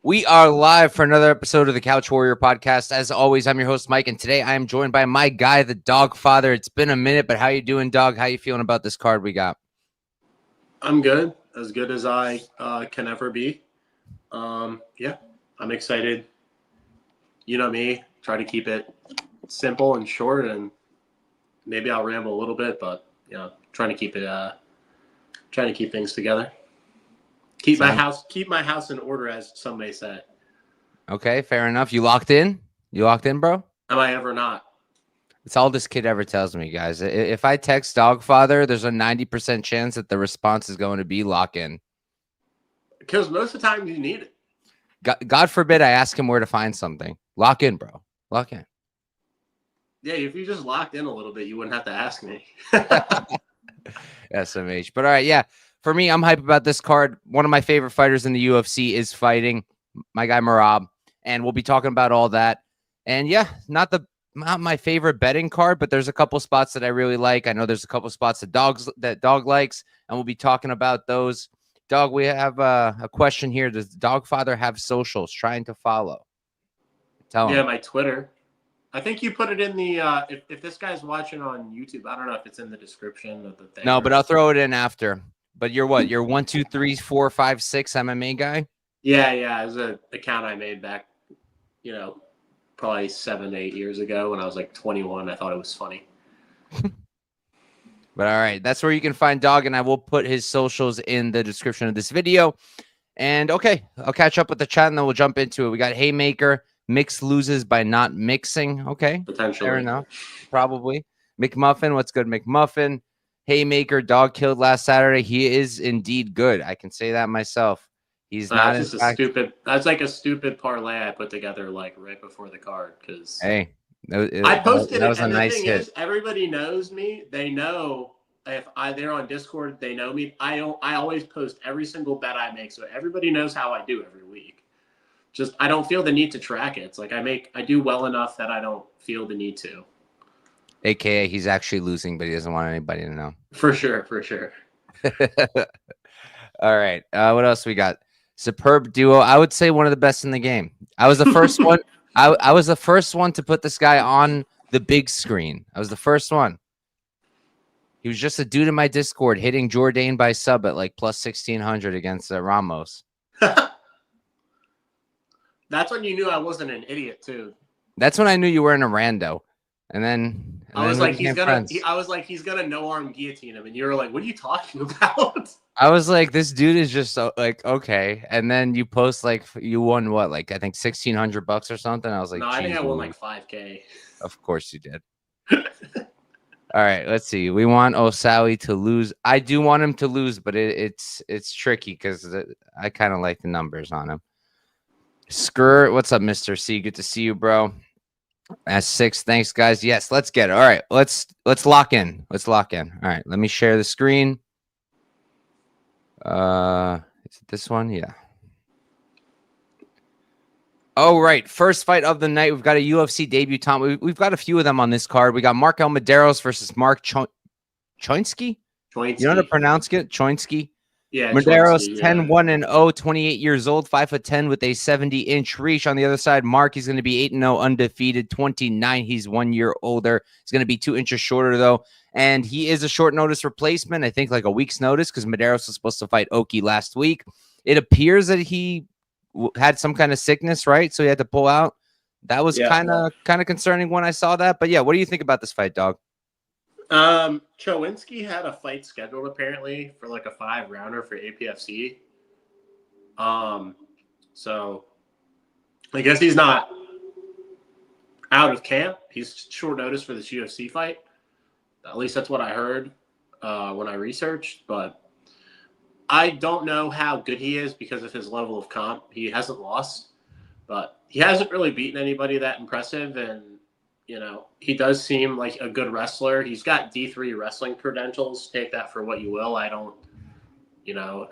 We are live for another episode of the Couch Warrior podcast. As always, I'm your host, Mike, and today I am joined by my guy, the Dog Father. It's been a minute, but how you doing, Dog? How you feeling about this card we got? I'm good as I can ever be. Yeah, I'm excited. You know me, try to keep it simple and short, and maybe I'll ramble a little bit, but trying to keep things together. Keep my house in order, as some may say. Okay, fair enough. You locked in? You locked in, bro? Am I ever not? It's all this kid ever tells me, guys. If I text Dog Father, there's a 90% chance that the response is going to be lock in. Because most of the time you need it. God forbid I ask him where to find something. Lock in, bro. Lock in. Yeah, if you just locked in a little bit, you wouldn't have to ask me. SMH. But all right, yeah. For me, I'm hype about this card. One of my favorite fighters in the UFC is fighting my guy Merab, and we'll be talking about all that. And yeah, not my favorite betting card, but there's a couple spots that I really like. I know there's a couple spots that Dog likes, and we'll be talking about those. Dog, we have a question here. Does Dog Father have socials trying to follow? Tell him. Yeah, my Twitter. I think you put it in the if this guy's watching on YouTube, I don't know if it's in the description of the thing. No, but I'll throw it in after. But you're what? You're 1, 2, 3, 4, 5, 6 MMA guy? Yeah. It was an account I made back, probably 7, 8 years ago when I was like 21. I thought it was funny. But all right, that's where you can find Dog, and I will put his socials in the description of this video. And okay, I'll catch up with the chat, and then we'll jump into it. We got Haymaker. Mix loses by not mixing. Okay, potentially. Fair enough. Probably. McMuffin, what's good, McMuffin? Haymaker, Dog killed last Saturday. He is indeed good. I can say that myself. He's not just That's like a stupid parlay I put together like right before the card because hey, I posted that was and a the nice thing hit. is, everybody knows me. They know if they're on Discord, they know me. I always post every single bet I make, so everybody knows how I do every week. Just I don't feel the need to track it. It's like I do well enough that I don't feel the need to. AKA he's actually losing, but he doesn't want anybody to know. For sure. All right. What else we got? Superb duo. I would say one of the best in the game. I was the first one. I was the first one to put this guy on the big screen. I was the first one. He was just a dude in my Discord hitting Jourdain by sub at like plus 1600 against Ramos. That's when you knew I wasn't an idiot too. That's when I knew you weren't a rando. And then I was like, he's gonna no-arm guillotine him, and you were like, "What are you talking about?" I was like, this dude is just like okay. And then you post like you won what, like I think $1,600 or something. I was like, no, I think I won like $5K. Of course you did. All right, let's see. We want Osawi to lose. I do want him to lose, but it's tricky because I kind of like the numbers on him. Skirt, what's up, Mr. C? Good to see you, bro. S6, thanks, guys. Yes, let's get it. All right, let's lock in. Let's lock in. All right, let me share the screen. Is it this one? Yeah. Oh, right. First fight of the night. We've got a UFC debutant. We've got a few of them on this card. We got MarQuel Mederos versus Choinski. You know how to pronounce it? Choinski. Yeah. Mederos 10-1-0, 28 years old, 5'10" with a 70-inch reach. On the other side, Mark, he's going to be 8-0, undefeated, 29. He's 1 year older. He's going to be 2 inches shorter, though. And he is a short notice replacement, I think like a week's notice, because Mederos was supposed to fight Oki last week. It appears that he had some kind of sickness, right? So he had to pull out. That was kind of concerning when I saw that. But yeah, what do you think about this fight, Dog? Choinski had a fight scheduled apparently for like a 5-rounder for APFC. So I guess he's not out of camp. He's short notice for this UFC fight. At least that's what I heard when I researched. But I don't know how good he is because of his level of comp. He hasn't lost, but he hasn't really beaten anybody that impressive. And, he does seem like a good wrestler. He's got D3 wrestling credentials. Take that for what you will. I don't,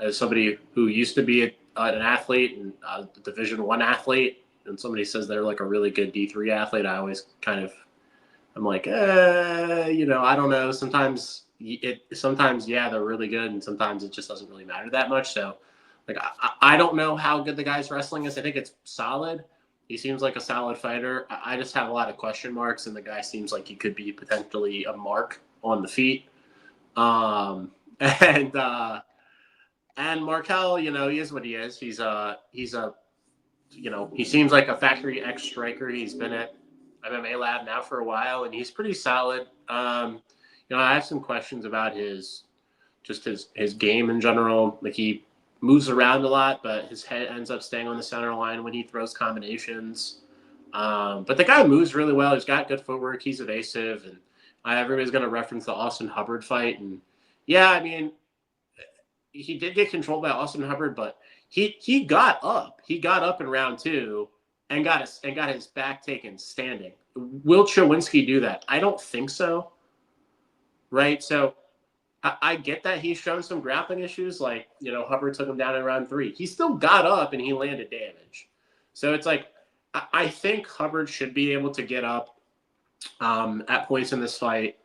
as somebody who used to be an athlete and a Division I athlete, and somebody says they're like a really good D3 athlete, I always I'm like, I don't know. Sometimes they're really good, and sometimes it just doesn't really matter that much. So, like, I don't know how good the guy's wrestling is. I think it's solid. He seems like a solid fighter. I just have a lot of question marks, and the guy seems like he could be potentially a mark on the feet. And MarQuel, he is what he is. He seems like a Factory X striker. He's been at MMA Lab now for a while, and he's pretty solid. I have some questions about his game in general. Like, he moves around a lot, but his head ends up staying on the center line when he throws combinations. But the guy moves really well. He's got good footwork. He's evasive, and everybody's going to reference the Austin Hubbard fight. And yeah, I mean, he did get controlled by Austin Hubbard, but he got up. He got up in round 2 and got his back taken standing. Will Choinski do that? I don't think so. Right? So I get that he's shown some grappling issues. Like, Hubbard took him down in round 3. He still got up and he landed damage. So it's like, I think Hubbard should be able to get up at points in this fight.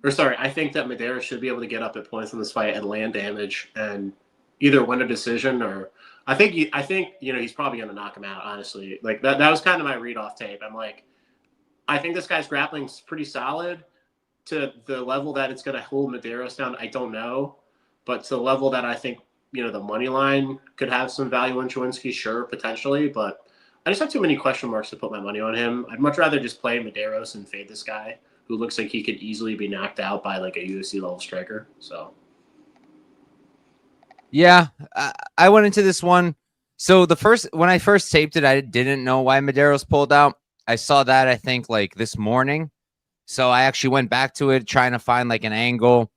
I think that Mederos should be able to get up at points in this fight and land damage and either win a decision or I think he's probably going to knock him out, honestly. Like, that was kind of my read off tape. I'm like, I think this guy's grappling's pretty solid. To the level that it's going to hold Mederos down, I don't know. But to the level that I think, the money line could have some value in Choinski, sure, potentially. But I just have too many question marks to put my money on him. I'd much rather just play Mederos and fade this guy who looks like he could easily be knocked out by like a UFC level striker. So, yeah, I went into this one. So when I first taped it, I didn't know why Mederos pulled out. I saw that, I think, like this morning. So I actually went back to it, trying to find like an angle.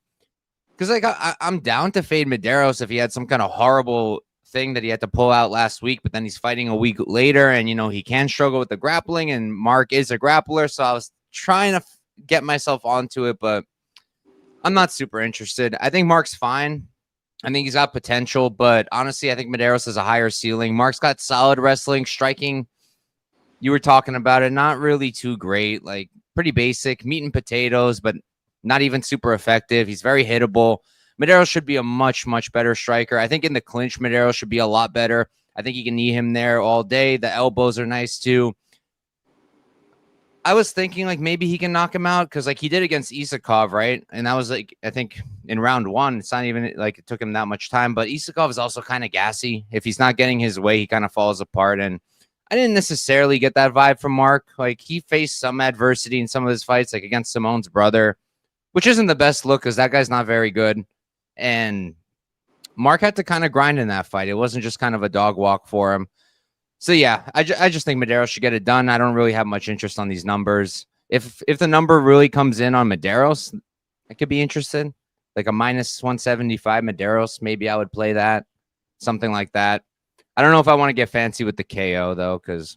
Because like I'm down to fade Mederos if he had some kind of horrible thing that he had to pull out last week, but then he's fighting a week later, and he can struggle with the grappling, and Mark is a grappler. So I was trying to get myself onto it, but I'm not super interested. I think Mark's fine. I think he's got potential, but honestly, I think Mederos has a higher ceiling. Mark's got solid wrestling, striking. You were talking about it, not really too great, like pretty basic, meat and potatoes, but not even super effective. He's very hittable. Mederos should be a much, much better striker. I think in the clinch, Mederos should be a lot better. I think you can knee him there all day. The elbows are nice too. I was thinking like maybe he can knock him out because like he did against Isakov, right? And that was like, I think in round 1, it's not even like it took him that much time, but Isakov is also kind of gassy. If he's not getting his way, he kind of falls apart. And I didn't necessarily get that vibe from Mark. Like, he faced some adversity in some of his fights, like against Simone's brother, which isn't the best look because that guy's not very good. And Mark had to kind of grind in that fight. It wasn't just kind of a dog walk for him. So, yeah, I just think Mederos should get it done. I don't really have much interest on these numbers. If the number really comes in on Mederos, I could be interested. Like a minus 175 Mederos, maybe I would play that. Something like that. I don't know if I want to get fancy with the KO, though, because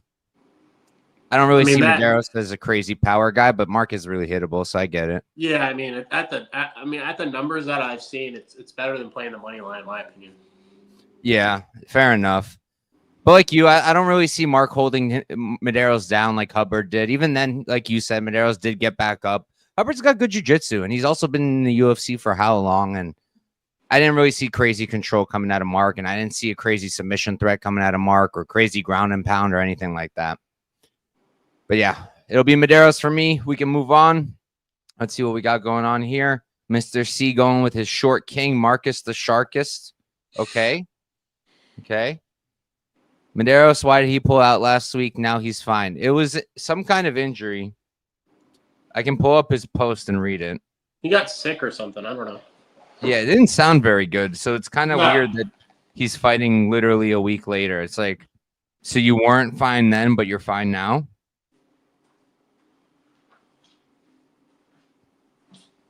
I don't really see Mederos as a crazy power guy, but Mark is really hittable, so I get it. Yeah, I mean, at the numbers that I've seen, it's better than playing the money line, in my opinion. Yeah, fair enough. But like you, I don't really see Mark holding Mederos down like Hubbard did. Even then, like you said, Mederos did get back up. Hubbard's got good jiu-jitsu, and he's also been in the UFC for how long, and I didn't really see crazy control coming out of Mark, and I didn't see a crazy submission threat coming out of Mark or crazy ground and pound or anything like that. But yeah, it'll be Mederos for me. We can move on. Let's see what we got going on here. Mr. C going with his short king, Marcus the Sharkist. Okay. Mederos, why did he pull out last week? Now he's fine. It was some kind of injury. I can pull up his post and read it. He got sick or something. I don't know. Yeah, it didn't sound very good. So it's kind of weird that he's fighting literally a week later. It's like, so you weren't fine then, but you're fine now?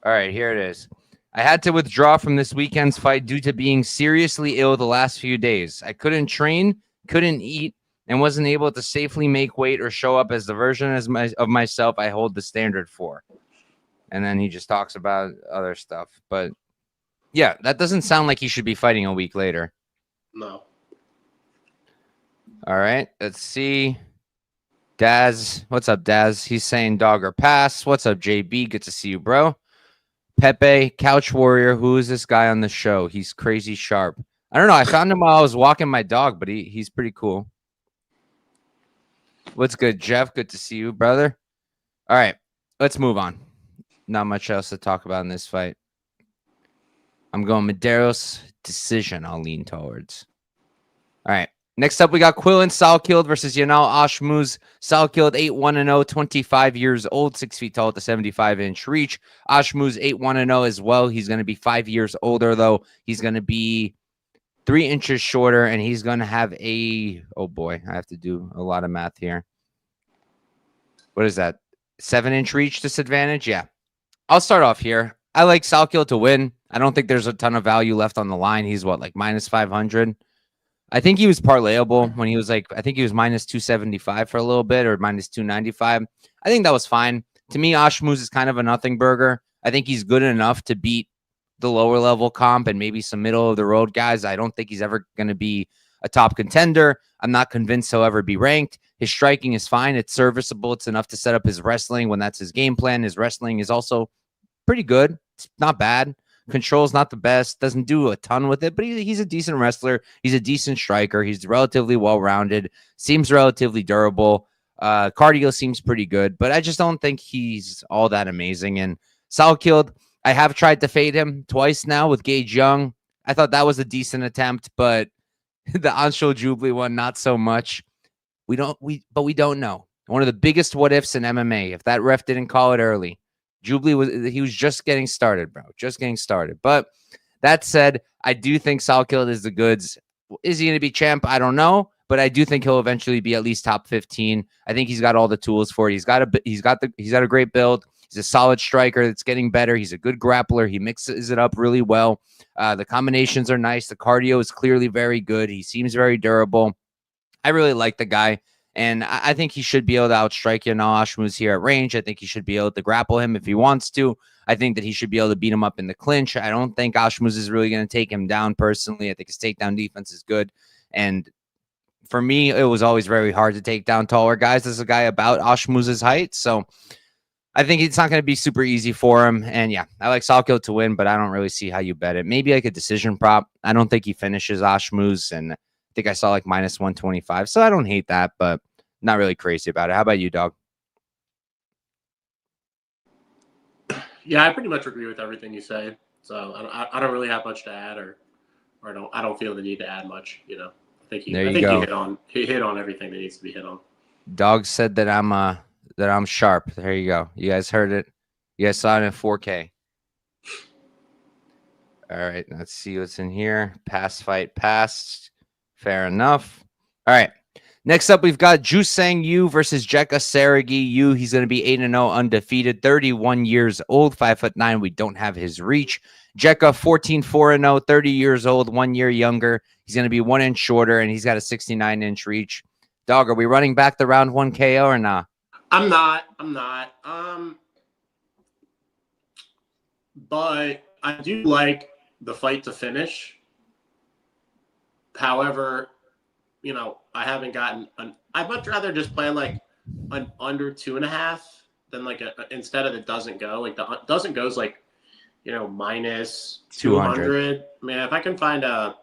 All right, here it is. I had to withdraw from this weekend's fight due to being seriously ill the last few days. I couldn't train, couldn't eat, and wasn't able to safely make weight or show up as the version of myself I hold the standard for. And then he just talks about other stuff. But yeah, that doesn't sound like he should be fighting a week later. No. All right, let's see. Daz, what's up, Daz? He's saying dog or pass. What's up, JB? Good to see you, bro. Pepe, Couch Warrior. Who is this guy on the show? He's crazy sharp. I don't know. I found him while I was walking my dog, but he's pretty cool. What's good, Jeff? Good to see you, brother. All right, let's move on. Not much else to talk about in this fight. I'm going Mederos decision. I'll lean towards. All right. Next up, we got Quillan Salkilld versus Yanal Ashmouz. Salkilld 8-1-0, 25 years old, 6 feet tall with a 75-inch reach. Ashmouz 8-1-0 as well. He's going to be 5 years older, though. He's going to be 3 inches shorter, and he's going to have a, oh boy, I have to do a lot of math here. What is that? 7-inch reach disadvantage? Yeah. I'll start off here. I like Salkilld to win. I don't think there's a ton of value left on the line. He's what, like minus 500? I think he was parlayable when he was like, I think he was minus 275 for a little bit or minus 295. I think that was fine. To me, Ashmouz is kind of a nothing burger. I think he's good enough to beat the lower level comp and maybe some middle of the road guys. I don't think he's ever going to be a top contender. I'm not convinced he'll ever be ranked. His striking is fine. It's serviceable. It's enough to set up his wrestling when that's his game plan. His wrestling is also pretty good. It's not bad. Control's not the best, doesn't do a ton with it, but he's a decent wrestler. He's a decent striker. He's relatively well-rounded, seems relatively durable. Cardio seems pretty good, but I just don't think he's all that amazing. And Salkilld, I have tried to fade him twice now with Gage Young. I thought that was a decent attempt, but the Anshul Jubilee one, not so much. We don't know. One of the biggest what ifs in MMA, if that ref didn't call it early. Jubilee was just getting started, bro. Just getting started. But that said, I do think Salkilld is the goods. Is he going to be champ? I don't know, but I do think he'll eventually be at least top 15. I think he's got all the tools for it. He's got a great build. He's a solid striker that's getting better. He's a good grappler. He mixes it up really well. The combinations are nice. The cardio is clearly very good. He seems very durable. I really like the guy. And I think he should be able to outstrike Yanal Ashmouz here at range. I think he should be able to grapple him if he wants to. I think that he should be able to beat him up in the clinch. I don't think Ashmouz is really going to take him down personally. I think his takedown defense is good. And for me, it was always very hard to take down taller guys. This is a guy about Ashmouz's height. So I think it's not going to be super easy for him. And yeah, I like Salkilld to win, but I don't really see how you bet it. Maybe like a decision prop. I don't think he finishes Ashmouz, and I think I saw like minus 125. So I don't hate that, but not really crazy about it. How about you, dog? Yeah, I pretty much agree with everything you say. So I don't really have much to add, or I don't feel the need to add much. You know, I think he hit on everything that needs to be hit on. Dog said that I'm sharp. There you go. You guys heard it. You guys saw it in 4K. All right, let's see what's in here. Pass fight passed. Fair enough. All right. Next up, we've got Jusang Yu versus Jeka Saragih. Yu, he's going to be 8-0 undefeated, 31 years old, 5'9". We don't have his reach. Jeka 14-4-0, 30 years old, 1 year younger. He's going to be 1 inch shorter, and he's got a 69-inch reach. Dog, are we running back the round 1 KO or not? I'm not. But I do like the fight to finish. However, you know, I haven't gotten I'd much rather just play like an under 2.5 than like instead of the doesn't go. Like the doesn't goes like, you know, minus 200. Man, if I can find an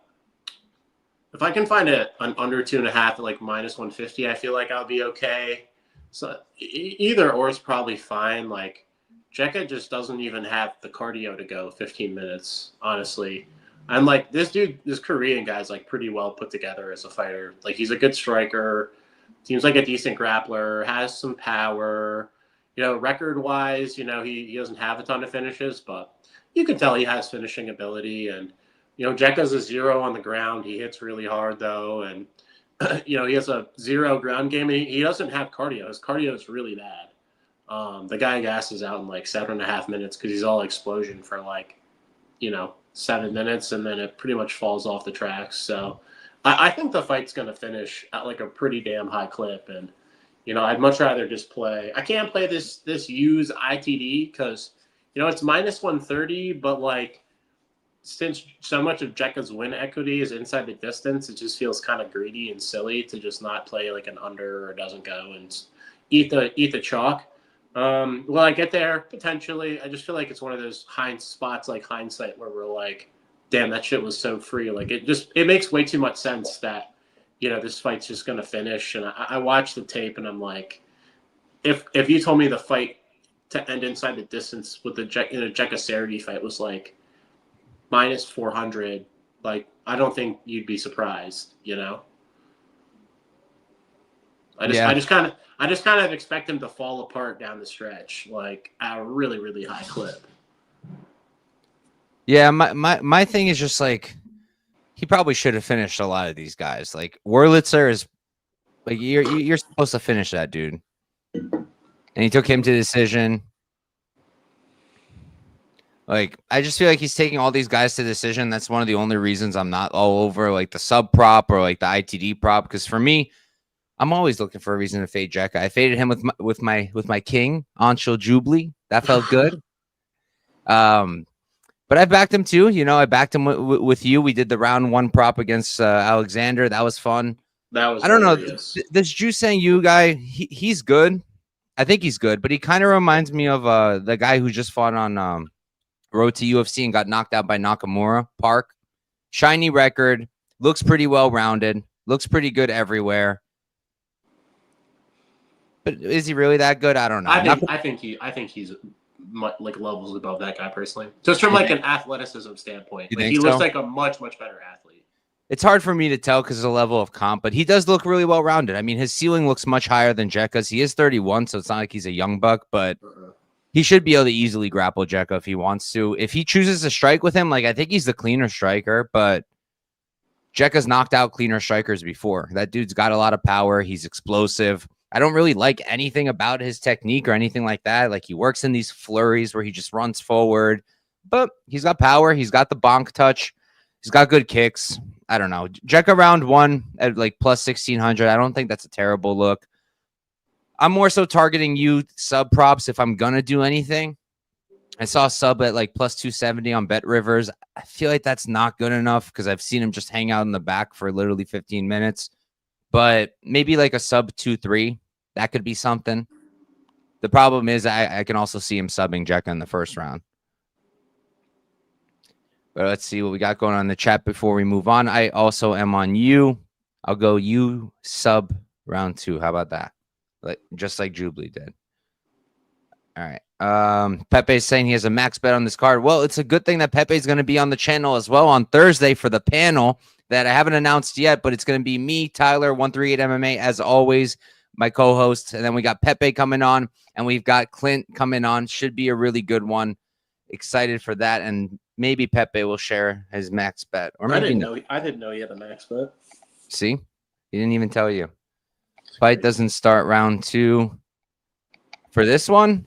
under 2.5 at like minus 150, I feel like I'll be okay. So either or is probably fine. Like Jeka just doesn't even have the cardio to go 15 minutes, honestly. And like this Korean guy's like pretty well put together as a fighter. Like he's a good striker, seems like a decent grappler, has some power. You know, record wise, you know, he doesn't have a ton of finishes, but you can tell he has finishing ability. And you know, Jeka's a 0 on the ground. He hits really hard though, and you know, he has a 0 ground game. And he doesn't have cardio. His cardio is really bad. The guy gasses out in like 7.5 minutes because he's all explosion for like 7 minutes, and then it pretty much falls off the tracks. So I think the fight's going to finish at like a pretty damn high clip. And, I'd much rather just play. I can't play this use ITD because, it's minus 130, but like, since so much of Jeka's win equity is inside the distance, it just feels kind of greedy and silly to just not play like an under or doesn't go and eat the chalk. Will I get there? Potentially. I just feel like it's one of those spots like hindsight where we're like, damn, that shit was so free. Like it makes way too much sense that, this fight's just going to finish. And I watched the tape and I'm like, if you told me the fight to end inside the distance with the Jeka Serghei fight was like minus 400, like, I don't think you'd be surprised, I just kind of expect him to fall apart down the stretch, like at a really, really high clip. Yeah, my thing is just like he probably should have finished a lot of these guys. Like Wurlitzer is like you're supposed to finish that dude, and he took him to decision. Like I just feel like he's taking all these guys to decision. That's one of the only reasons I'm not all over like the sub prop or like the ITD prop, because for me, I'm always looking for a reason to fade Jeka. I faded him with my king, Anshul Jubli. That felt good. But I backed him too. I backed him with you. We did the round 1 prop against Alexander. That was fun. That was. I don't know. This Jusang Yu guy, he's good. I think he's good, but he kind of reminds me of the guy who just fought on Road to UFC and got knocked out by Nakamura, Park. Shiny record. Looks pretty well-rounded. Looks pretty good everywhere. But is he really that good? I don't know. I think he's like levels above that guy personally. Just from like an athleticism standpoint. Like, he looks like a much, much better athlete. It's hard for me to tell because of the level of comp, but he does look really well-rounded. I mean, his ceiling looks much higher than Jeka's. He is 31, so it's not like he's a young buck, but he should be able to easily grapple Jeka if he wants to. If he chooses to strike with him, like I think he's the cleaner striker, but Jeka's knocked out cleaner strikers before. That dude's got a lot of power. He's explosive. I don't really like anything about his technique or anything like that. Like he works in these flurries where he just runs forward, but he's got power. He's got the bonk touch. He's got good kicks. I don't know. Jeka round 1 at like plus 1,600. I don't think that's a terrible look. I'm more so targeting you sub props if I'm going to do anything. I saw sub at like plus 270 on Bet Rivers. I feel like that's not good enough because I've seen him just hang out in the back for literally 15 minutes. But maybe like a sub 2-3, that could be something. The problem is I can also see him subbing Jeka in the first round. But let's see what we got going on in the chat before we move on. I also am on you. I'll go you sub round 2. How about that? Just like Jubli did. All right. Pepe's saying he has a max bet on this card. Well, it's a good thing that Pepe's going to be on the channel as well on Thursday for the panel that I haven't announced yet, but it's going to be me, Tyler, 138 MMA, as always, my co-host. And then we got Pepe coming on, and we've got Clint coming on. Should be a really good one. Excited for that. And maybe Pepe will share his max bet. Or maybe I didn't know he had a max bet. See? He didn't even tell you. Fight doesn't start round 2. For this one,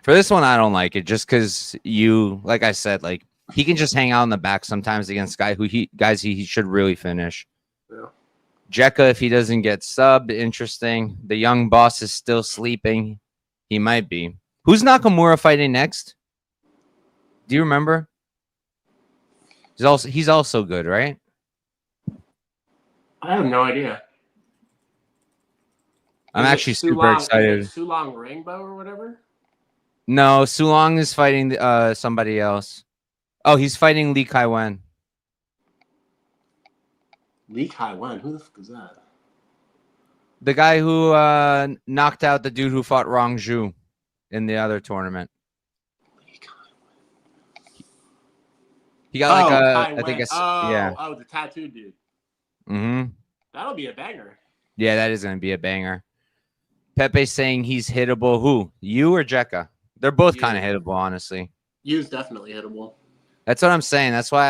I don't like it just because like I said, like he can just hang out in the back sometimes against guys he should really finish. Yeah. Jeka, if he doesn't get subbed, interesting. The young boss is still sleeping. He might be. Who's Nakamura fighting next? Do you remember? He's also good, right? I have no idea. I'm actually super excited. Sulong Rainbow or whatever? No, Sulong is fighting somebody else. Oh, he's fighting Li Kaiwen. Li Kaiwen? Who the fuck is that? The guy who knocked out the dude who fought Rong Zhu in the other tournament. He got I think the tattooed dude. Mm-hmm. That'll be a banger. Yeah, that is going to be a banger. Pepe saying he's hittable. Who? You or Jeka? They're both kind of hittable, honestly. You's definitely hittable. That's what I'm saying. That's why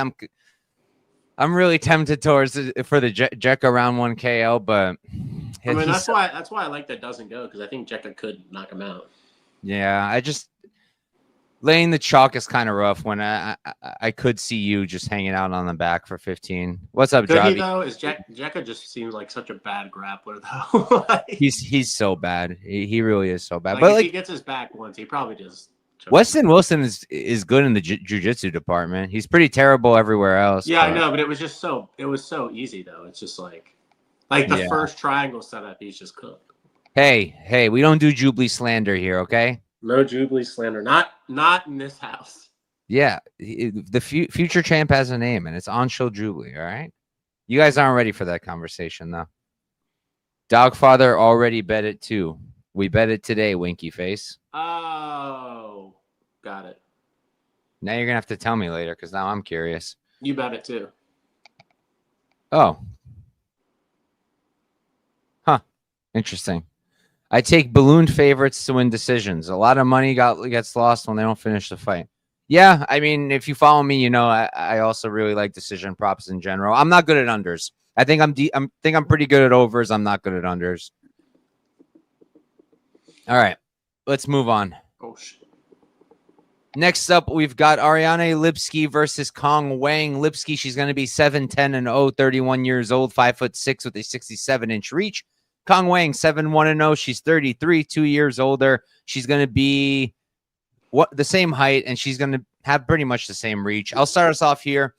I'm really tempted towards for the Jeka round 1 KO, but I mean that's why I like that doesn't go because I think Jeka could knock him out. Yeah, I just Laying the chalk is kind of rough when I could see you just hanging out on the back for 15. What's up, Could he Javi? though? Is Jeka just seems like such a bad grappler though. He's so bad. He really is so bad. Like But if like he gets his back once, he probably just Weston Wilson is good in the jiu-jitsu department. He's pretty terrible everywhere else. Yeah, but... I know, but it was so easy though. It's just like the first triangle setup, he's just cooked. Hey, we don't do Jubilee slander here, okay? No Jubilee slander. Not in this house. Yeah, the future champ has a name, and it's On-Show Jubilee, all right? You guys aren't ready for that conversation, though. Dogfather already bet it, too. We bet it today, Winky Face. Oh, got it. Now you're going to have to tell me later, because now I'm curious. You bet it, too. Oh. Huh. Interesting. I take balloon favorites to win decisions. A lot of money gets lost when they don't finish the fight. Yeah, I mean, if you follow me, you know I also really like decision props in general. I'm not good at unders. I think I'm pretty good at overs. I'm not good at unders. All right, let's move on. Oh shit. Next up, we've got Ariane Lipski versus Cong Wang. Lipski, she's going to be 7'10" 31 years old, 5'6" with a 67-inch reach. Cong Wang, 7'1" She's 33, 2 years older. She's going to be the same height, and she's going to have pretty much the same reach. I'll start us off here.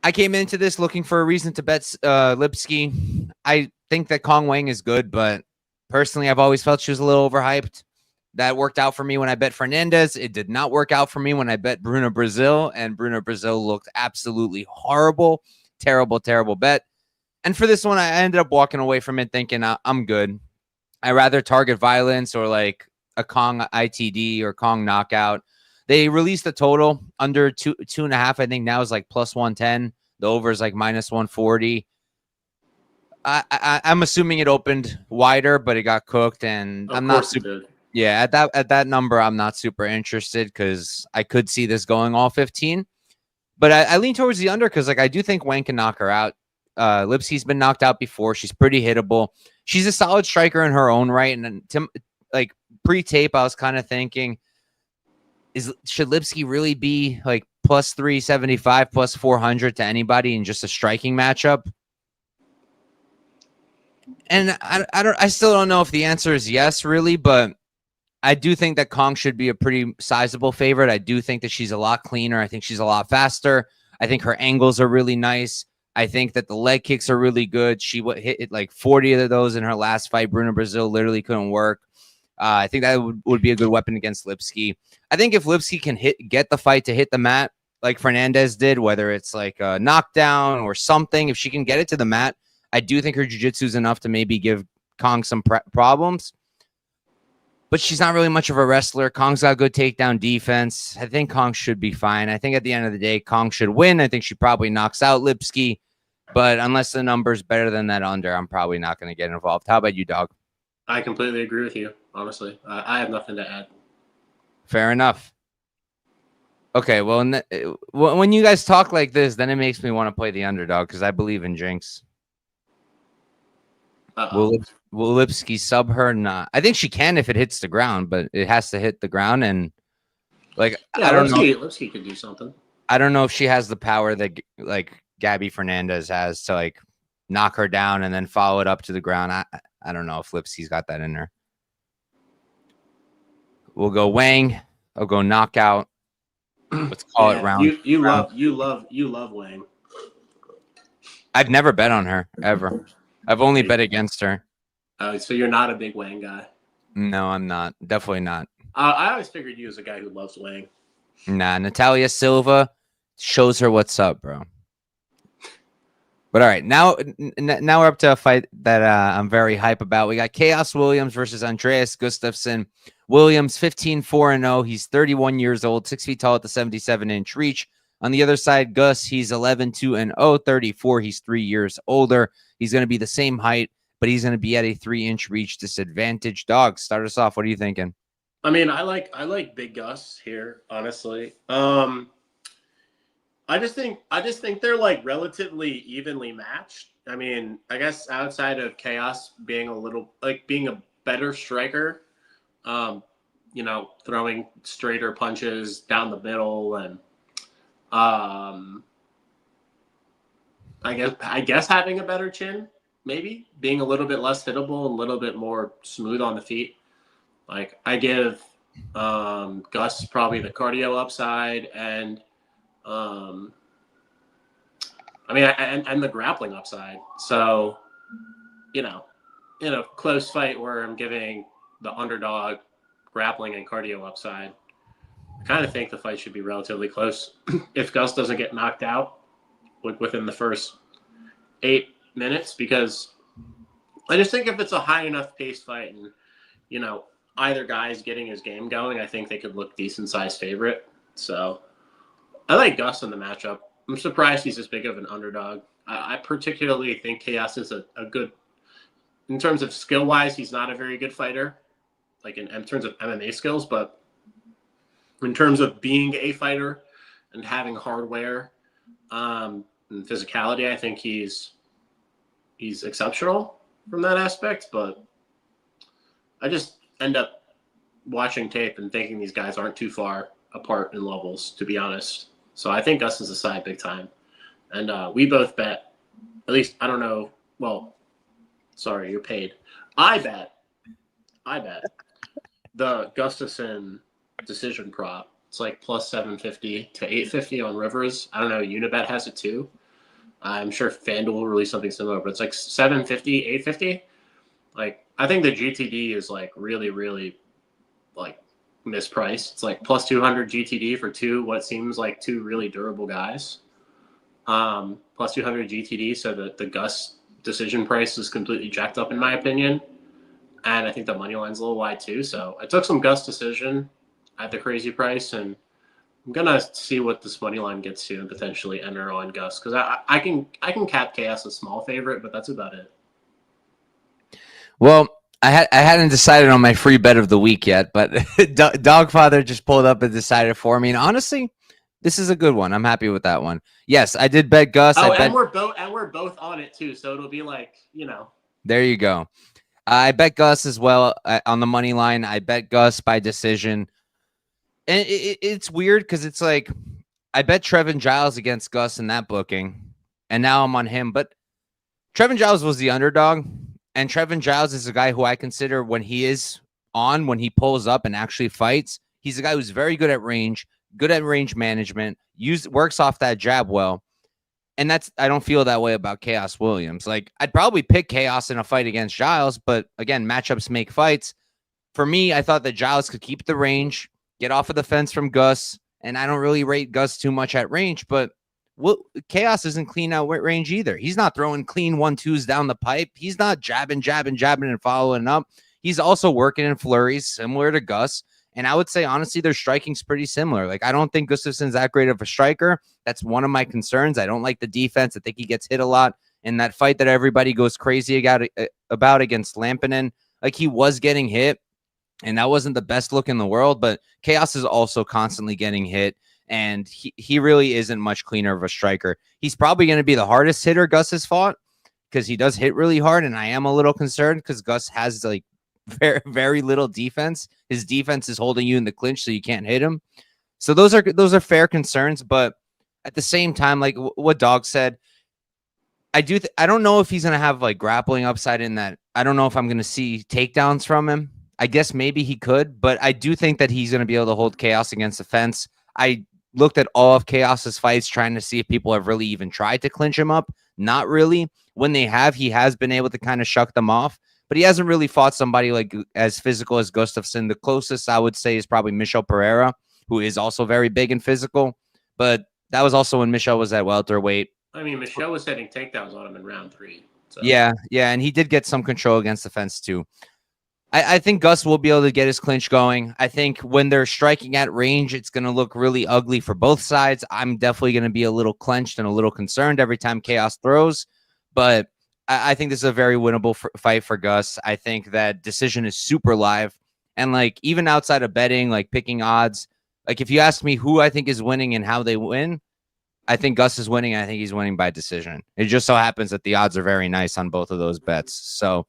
I came into this looking for a reason to bet Lipski. I think that Cong Wang is good, but personally, I've always felt she was a little overhyped. That worked out for me when I bet Fernandez. It did not work out for me when I bet Bruno Brazil, and Bruno Brazil looked absolutely horrible. Terrible, terrible bet. And for this one, I ended up walking away from it thinking I'm good. I rather target violence or like a Cong ITD or Cong knockout. They released the total under 2.5. I think now is like plus 110. The over is like minus 140. I'm assuming it opened wider, but it got cooked, and I'm not super. Yeah, at that number, I'm not super interested because I could see this going all 15. But I lean towards the under because like I do think Wang can knock her out. Lipski's been knocked out before. She's pretty hittable. She's a solid striker in her own right. And like pre-tape, I was kind of thinking, should Lipski really be like plus 375, plus 400 to anybody in just a striking matchup? And I still don't know if the answer is yes, really, but I do think that Cong should be a pretty sizable favorite. I do think that she's a lot cleaner. I think she's a lot faster. I think her angles are really nice. I think that the leg kicks are really good. She hit like 40 of those in her last fight. Bruno Brazil literally couldn't work. I think that would be a good weapon against Lipski. I think if Lipski can get the fight to hit the mat like Fernandez did, whether it's like a knockdown or something, if she can get it to the mat, I do think her jiu-jitsu is enough to maybe give Cong some problems. But she's not really much of a wrestler. Kong's got good takedown defense. I think Cong should be fine. I think at the end of the day, Cong should win. I think she probably knocks out Lipski. But unless the number's better than that under, I'm probably not going to get involved. How about you, dog? I completely agree with you, honestly. I have nothing to add. Fair enough. Okay, well, when you guys talk like this, then it makes me want to play the underdog because I believe in Jinx. Will Lipski sub her? Not. I think she can if it hits the ground, but it has to hit the ground. And like, I don't know. Lipski could do something. I don't know if she has the power that like Gabby Fernandez has to like knock her down and then follow it up to the ground. I don't know if Lipski's got that in her. We'll go Wang. I'll go knockout. Let's call it round. You love Wang. I've never bet on her ever. I've only bet against her. So you're not a big Wang guy? No, I'm not. Definitely not. I always figured you as a guy who loves Wang. Nah, Natalia Silva shows her what's up, bro. But all right, now we're up to a fight that I'm very hype about. We got Khaos Williams versus Andreas Gustafsson. Williams, 15-4-0. He's 31 years old, 6 feet tall at the 77-inch reach. On the other side, Gus, he's 11-2-0, 34. He's 3 years older. He's going to be the same height, but he's going to be at a 3-inch reach disadvantage. Dog, start us off. What are you thinking? I mean, I like Big Gus here, honestly. I just think they're like relatively evenly matched. I mean, I guess outside of Khaos being a better striker, throwing straighter punches down the middle, and I guess having a better chin, maybe being a little bit less hittable, a little bit more smooth on the feet. Like I give Gus probably the cardio upside, and and the grappling upside. So, in a close fight where I'm giving the underdog grappling and cardio upside, I kind of think the fight should be relatively close. If Gus doesn't get knocked out within the first 8 minutes, because I just think if it's a high enough paced fight and, either guy's getting his game going, I think they could look decent sized favorite. So I like Gus in the matchup. I'm surprised he's this big of an underdog. I particularly think Khaos is a good, in terms of skill wise, he's not a very good fighter, like in terms of MMA skills, but in terms of being a fighter and having hardware and physicality, I think he's exceptional from that aspect. But I just end up watching tape and thinking these guys aren't too far apart in levels, to be honest. So I think Gus is a side big time. And we both bet, at least, I don't know. Well, sorry, you're paid. I bet the Gustafsson decision prop. It's like plus 750 to 850 on Rivers. I don't know. Unibet has it too. I'm sure FanDuel will release something similar, but it's like 750, 850. Like, I think the GTD is like really, really like mispriced. It's like plus 200 GTD for what seems like two really durable guys. Plus 200 GTD. So the Gus decision price is completely jacked up in my opinion. And I think the money line's a little wide too. So I took some Gus decision at the crazy price, and I'm gonna see what this money line gets to and potentially enter on Gus, because I can cap Khaos a small favorite, but that's about it. Well, I hadn't decided on my free bet of the week yet, but Dogfather just pulled up and decided for me. And honestly, this is a good one. I'm happy with that one. Yes, I did bet Gus. And we're both on it too, so it'll be like, There you go. I bet Gus as well on the money line. I bet Gus by decision. And it's weird because it's like I bet Trevin Giles against Gus in that booking, and now I'm on him. But Trevin Giles was the underdog, and Trevin Giles is a guy who I consider when he pulls up and actually fights, he's a guy who's very good at range management, works off that jab well. And I don't feel that way about Khaos Williams. Like, I'd probably pick Khaos in a fight against Giles, but again, matchups make fights. For me, I thought that Giles could keep the range, get off of the fence from Gus, and I don't really rate Gus too much at range, but Khaos isn't clean out range either. He's not throwing clean 1-2s down the pipe. He's not jabbing and following up. He's also working in flurries, similar to Gus. And I would say, honestly, their striking's pretty similar. Like, I don't think Gustafsson's that great of a striker. That's one of my concerns. I don't like the defense. I think he gets hit a lot. In that fight that everybody goes crazy about against Lampinen, like, he was getting hit, and that wasn't the best look in the world. But Khaos is also constantly getting hit, and he really isn't much cleaner of a striker. He's probably going to be the hardest hitter Gus has fought because he does hit really hard, and I am a little concerned because Gus has, like, very, very little defense. His defense is holding you in the clinch so you can't hit him. So those are fair concerns, but at the same time, like what Dog said, I don't know if he's going to have like grappling upside in that. I don't know if I'm going to see takedowns from him. I guess maybe he could, but I do think that he's going to be able to hold Khaos against the fence. I looked at all of Khaos's fights trying to see if people have really even tried to clinch him up. Not really. When they have, he has been able to kind of shuck them off. But he hasn't really fought somebody like as physical as Gustafsson. The closest I would say is probably Michel Pereira, who is also very big and physical. But that was also when Michel was at welterweight. I mean, Michel was hitting takedowns on him in round 3. So. Yeah, and he did get some control against the fence too. I think Gus will be able to get his clinch going. I think when they're striking at range, it's going to look really ugly for both sides. I'm definitely going to be a little clenched and a little concerned every time Khaos throws. But I think this is a very winnable fight for Gus. I think that decision is super live. And like, even outside of betting, like picking odds, like if you ask me who I think is winning and how they win, I think Gus is winning. I think he's winning by decision. It just so happens that the odds are very nice on both of those bets. So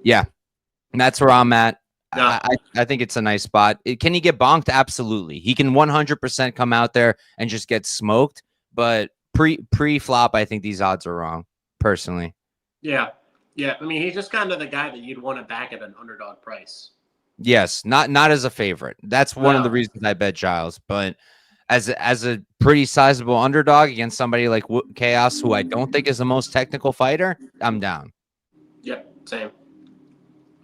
yeah, and that's where I'm at. No. I think it's a nice spot. Can he get bonked? Absolutely. He can 100% come out there and just get smoked. But pre-flop, I think these odds are wrong, personally. Yeah. Yeah. I mean, he's just kind of the guy that you'd want to back at an underdog price. Yes, not as a favorite. That's one of the reasons I bet Giles. But as a pretty sizable underdog against somebody like Khaos, who I don't think is the most technical fighter, I'm down. Yep, same.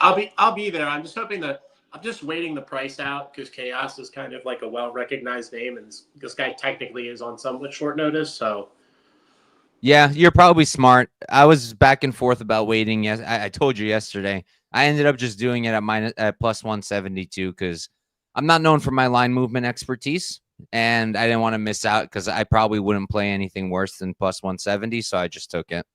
I'll be there. I'm just hoping that I'm just waiting the price out because Khaos is kind of like a well-recognized name, and this guy technically is on somewhat short notice. So, yeah, you're probably smart. I was back and forth about waiting. Yes, I told you yesterday. I ended up just doing it at plus 172 because I'm not known for my line movement expertise, and I didn't want to miss out because I probably wouldn't play anything worse than plus 170, so I just took it.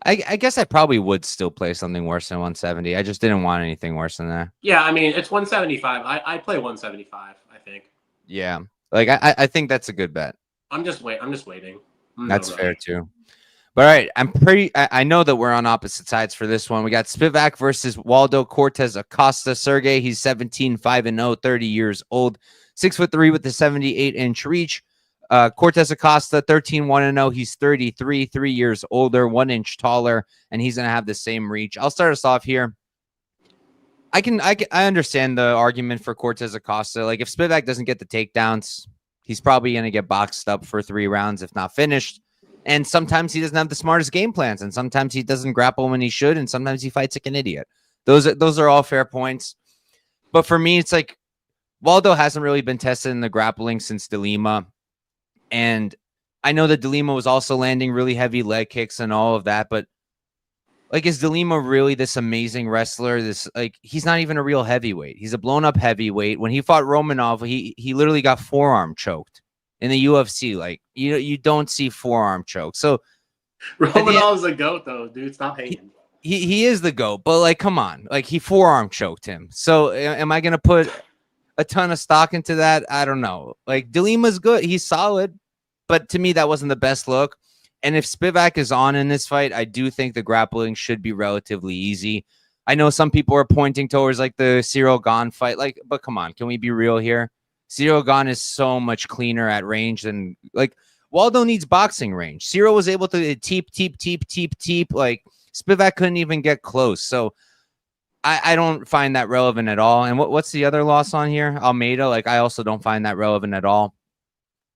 I guess I probably would still play something worse than 170. I just didn't want anything worse than that. Yeah, I mean, it's 175. I play 175, I think. Yeah. Like I think that's a good bet. I'm just waiting. That's fair too. But all right, I know that we're on opposite sides for this one. We got Spivac versus Waldo Cortes-Acosta. Serghei, he's 17, 5-0, 30 years old, 6'3" with the 78-inch reach. Cortes-Acosta, 13, 1-0. He's 33, 3 years older, 1 inch taller, and he's gonna have the same reach. I'll start us off here. I understand the argument for Cortes-Acosta. Like if Spivac doesn't get the takedowns, he's probably gonna get boxed up for 3 rounds, if not finished. And sometimes he doesn't have the smartest game plans, and sometimes he doesn't grapple when he should, and sometimes he fights like an idiot. Those are all fair points. But for me, it's like Waldo hasn't really been tested in the grappling since DeLima. And I know that DeLima was also landing really heavy leg kicks and all of that, but like, is DeLima really this amazing wrestler? He's not even a real heavyweight. He's a blown up heavyweight. When he fought Romanov, he literally got forearm choked in the UFC. Like, you don't see forearm choke. So Romanov's a goat, though, dude. Stop hating. He is the GOAT, but like, come on, like he forearm choked him. So am I gonna put a ton of stock into that? I don't know. Like DeLima's good, he's solid, but to me that wasn't the best look. And if Spivac is on in this fight, I do think the grappling should be relatively easy. I know some people are pointing towards like the Ciryl Gane fight, like, but come on, can we be real here? Ciryl Gane is so much cleaner at range than like Waldo needs boxing range. Ciryl was able to teep. Like Spivac couldn't even get close. So I don't find that relevant at all. And what's the other loss on here? Almeida. Like I also don't find that relevant at all.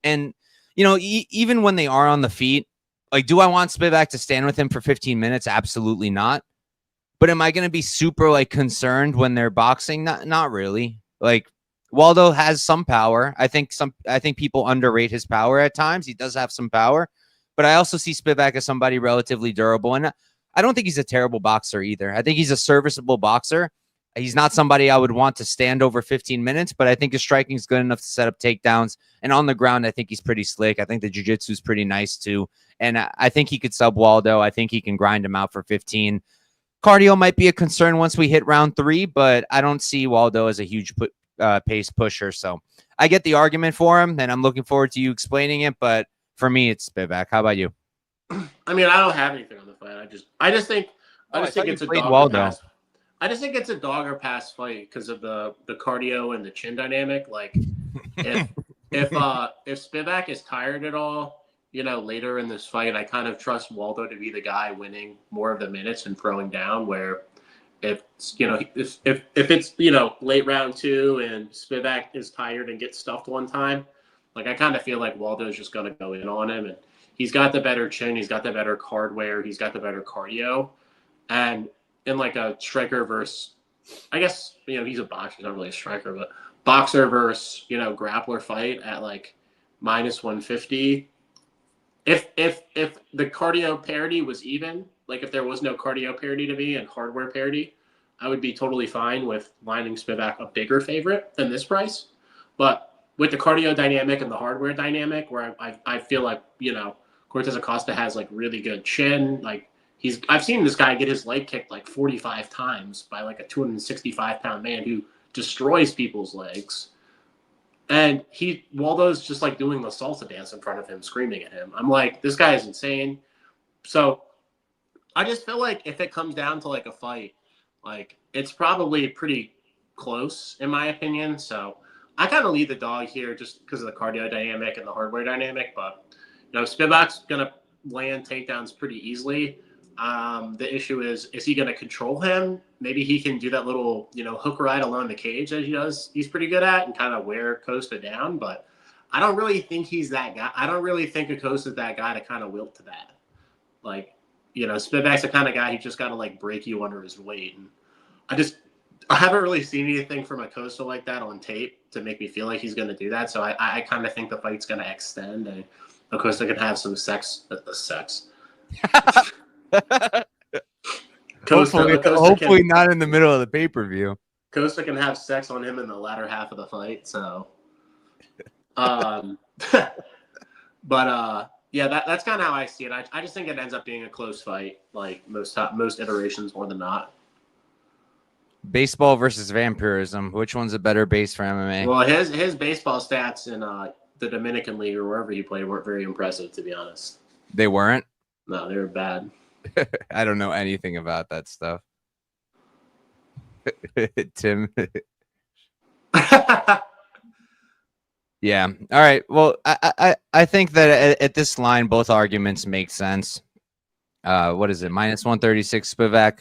And, you know, even when they are on the feet, like, do I want Spivac to stand with him for 15 minutes? Absolutely not. But am I going to be super like concerned when they're boxing? Not really. Like Waldo has some power. I think people underrate his power at times. He does have some power, but I also see Spivac as somebody relatively durable. And I don't think he's a terrible boxer either. I think he's a serviceable boxer. He's not somebody I would want to stand over 15 minutes, but I think his striking is good enough to set up takedowns. And on the ground, I think he's pretty slick. I think the jiu-jitsu is pretty nice too. And I think he could sub Waldo. I think he can grind him out for 15. Cardio might be a concern once we hit round 3, but I don't see Waldo as a huge pace pusher. So I get the argument for him, and I'm looking forward to you explaining it. But for me, it's Spivac. How about you? I mean, I don't have anything on the fight. I just think it's a dog or pass. I just think it's a dog or pass fight because of the cardio and the chin dynamic. Like if Spivac is tired at all, you know, later in this fight, I kind of trust Waldo to be the guy winning more of the minutes and throwing down. Where if it's, you know, late round 2 and Spivac is tired and gets stuffed one time, like I kind of feel like Waldo's just going to go in on him, and he's got the better chin, he's got the better hardware, he's got the better cardio, and in like a striker versus, I guess, you know, he's a boxer, he's not really a striker, but boxer versus, you know, grappler fight at like minus 150. If the cardio parity was even, like if there was no cardio parity to me and hardware parity, I would be totally fine with lining Spivac a bigger favorite than this price. But with the cardio dynamic and the hardware dynamic, where I feel like, you know, Cortes-Acosta has like really good chin. Like I've seen this guy get his leg kicked like 45 times by like a 265-pound man who destroys people's legs. And Waldo's just like doing the salsa dance in front of him, screaming at him. I'm like, this guy is insane. So I just feel like if it comes down to like a fight, Like, it's probably pretty close in my opinion. So I kind of lead the dog here just because of the cardio dynamic and the hardware dynamic. But, Spivac's going to land takedowns pretty easily. The issue is he going to control him? Maybe he can do that little, hook ride along the cage that he does. He's pretty good at and kind of wear Costa down. But I don't really think he's that guy. I don't really think Acosta's that guy to kind of wilt to that. Like, Spivac's the kind of guy who just got to like break you under his weight. And I haven't really seen anything from Acosta like that on tape to make me feel like he's going to do that. So I kind of think the fight's going to extend and Acosta can have some sex. Hopefully not in the middle of the pay-per-view. Costa can have sex on him in the latter half of the fight. So, yeah, that's kind of how I see it. I just think it ends up being a close fight, like most iterations more than not. Baseball versus vampirism. Which one's a better base for MMA? Well, his baseball stats in the Dominican League or wherever he played weren't very impressive, to be honest. They weren't? No, they were bad. I don't know anything about that stuff. Tim. Yeah. All right. Well, I think that at this line, both arguments make sense. What is it? -136 Spivac.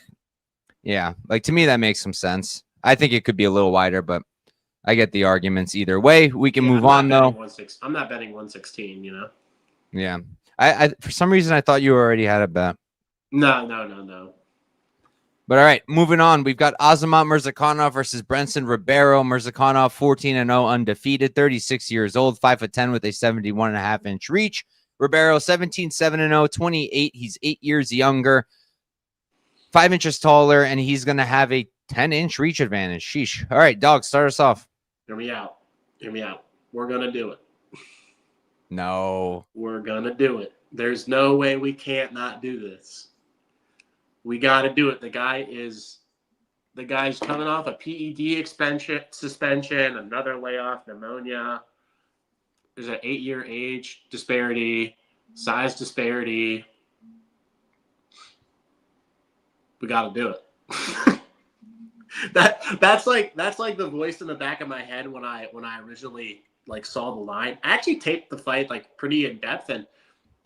Yeah. Like, to me, that makes some sense. I think it could be a little wider, but I get the arguments either way. We can move on, though. I'm not betting 116, Yeah. I for some reason, I thought you already had a bet. No. But all right, moving on. We've got Azamat Murzakanov versus Brendson Ribeiro. Murzakanov, 14-0, undefeated, 36 years old, 5'10" with a 71.5-inch reach. Ribeiro, 17-7-0, 28. He's 8 years younger, 5 inches taller, and he's going to have a 10-inch reach advantage. Sheesh. All right, dog, start us off. Hear me out. We're going to do it. No. We're going to do it. There's no way we can't not do this. We got to do it. The guy's coming off a PED suspension, another layoff, pneumonia. There's an 8-year age disparity, size disparity. We got to do it. That's like the voice in the back of my head when I originally saw the line. I actually taped the fight pretty in depth, and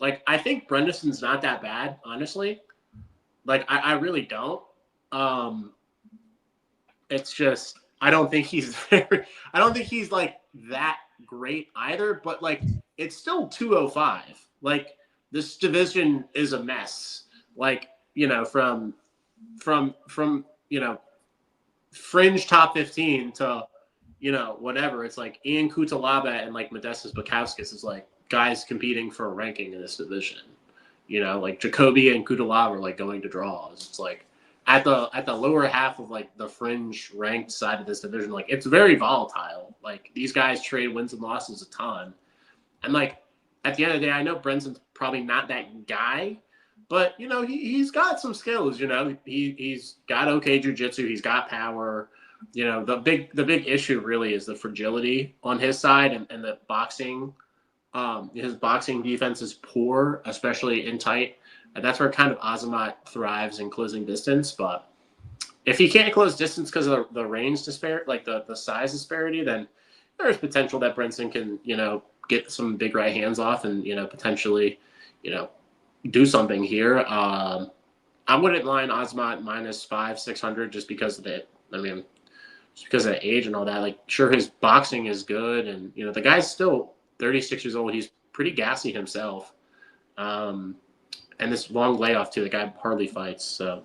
I think Brendson's not that bad, honestly. I really don't. It's just I don't think he's that great either. But it's still 205. This division is a mess. From fringe top 15 to whatever. It's Ian Kutalaba and Modestas Bukauskas is guys competing for a ranking in this division. Jacoby and Kutalaba are going to draws. It's at the lower half of the fringe ranked side of this division. It's very volatile. These guys trade wins and losses a ton. And at the end of the day, I know Brendson's probably not that guy, but he's got some skills. He's got okay jiu-jitsu. He's got power. The big issue really is the fragility on his side and the boxing. His boxing defense is poor, especially in tight. And that's where kind of Azamat thrives in closing distance. But if he can't close distance because of the range disparity, the size disparity, then there's potential that Brendson can, get some big right hands off and, potentially, do something here. I wouldn't line Azamat -500-600 just because of just because of the age and all that. Sure, his boxing is good, and the guy's still 36 years old. He's pretty gassy himself. And this long layoff too, the guy hardly fights. So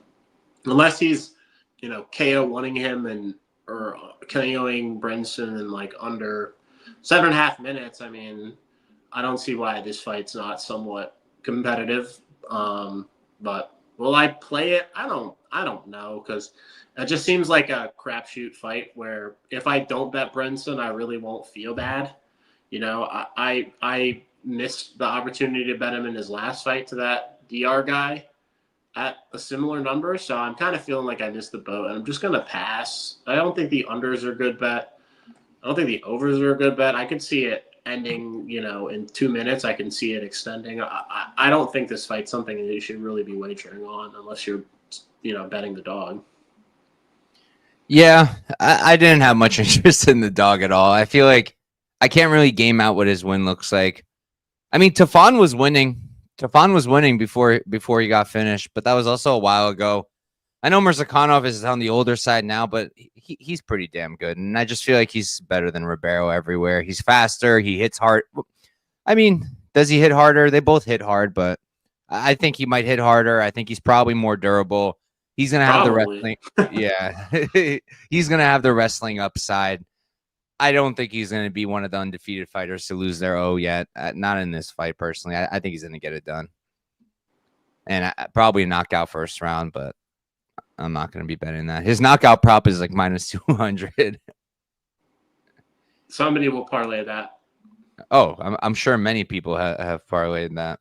unless he's, KO wanting him or KOing Brendson in under 7.5 minutes, I don't see why this fight's not somewhat competitive. But will I play it? I don't know, because it just seems like a crapshoot fight where if I don't bet Brendson, I really won't feel bad. I missed the opportunity to bet him in his last fight to that DR guy at a similar number, so I'm kind of feeling like I missed the boat, and I'm just going to pass. I don't think the unders are a good bet. I don't think the overs are a good bet. I could see it ending, in 2 minutes. I can see it extending. I don't think this fight's something that you should really be wagering on unless you're, betting the dog. Yeah, I didn't have much interest in the dog at all. I feel like I can't really game out what his win looks like. I mean, Tafon was winning. Tafon was winning before he got finished, but that was also a while ago. I know Murzakanov is on the older side now, but he's pretty damn good, and I just feel like he's better than Ribeiro everywhere. He's faster. He hits hard. I mean, does he hit harder? They both hit hard, but I think he might hit harder. I think he's probably more durable. He's gonna have the Probably. wrestling. Yeah, he's gonna have the wrestling upside. I don't think he's going to be one of the undefeated fighters to lose their O yet. Not in this fight, personally. I think he's going to get it done. And probably a knockout first round, but I'm not going to be betting that. His knockout prop is like minus 200. Somebody will parlay that. Oh, I'm sure many people have parlayed that.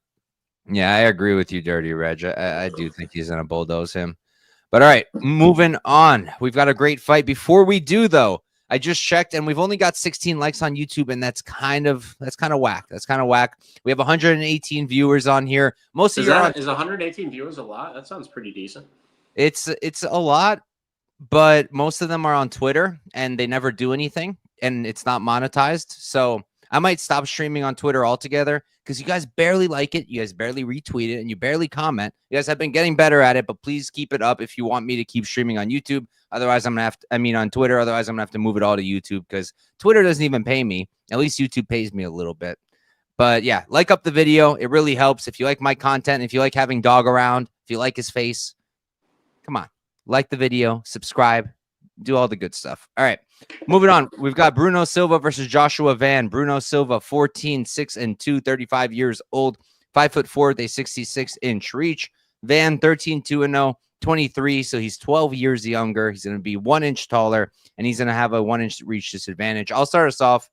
Yeah, I agree with you, Dirty Reg. I do think he's going to bulldoze him. But all right, moving on. We've got a great fight. Before we do, though, I just checked, and we've only got 16 likes on YouTube, and that's kind of whack. That's kind of whack. We have 118 viewers on here. Most of is 118 viewers a lot? That sounds pretty decent. It's a lot, but most of them are on Twitter, and they never do anything, and it's not monetized. So I might stop streaming on Twitter altogether because you guys barely like it, you guys barely retweet it, and you barely comment. You guys have been getting better at it, but please keep it up if you want me to keep streaming on YouTube. Otherwise, I'm gonna have to, on Twitter. Otherwise, I'm gonna have to move it all to YouTube because Twitter doesn't even pay me. At least YouTube pays me a little bit. But yeah, like up the video. It really helps. If you like my content, if you like having Dog around, if you like his face, come on, like the video, subscribe, do all the good stuff. All right, moving on. We've got Bruno Silva versus Joshua Van. Bruno Silva, 14, 6-2, 35 years old, 5'4" with a 66-inch reach. Van, 13, 2-0. 23, so he's 12 years younger. He's going to be 1 inch taller, and he's going to have a 1 inch reach disadvantage. I'll start us off.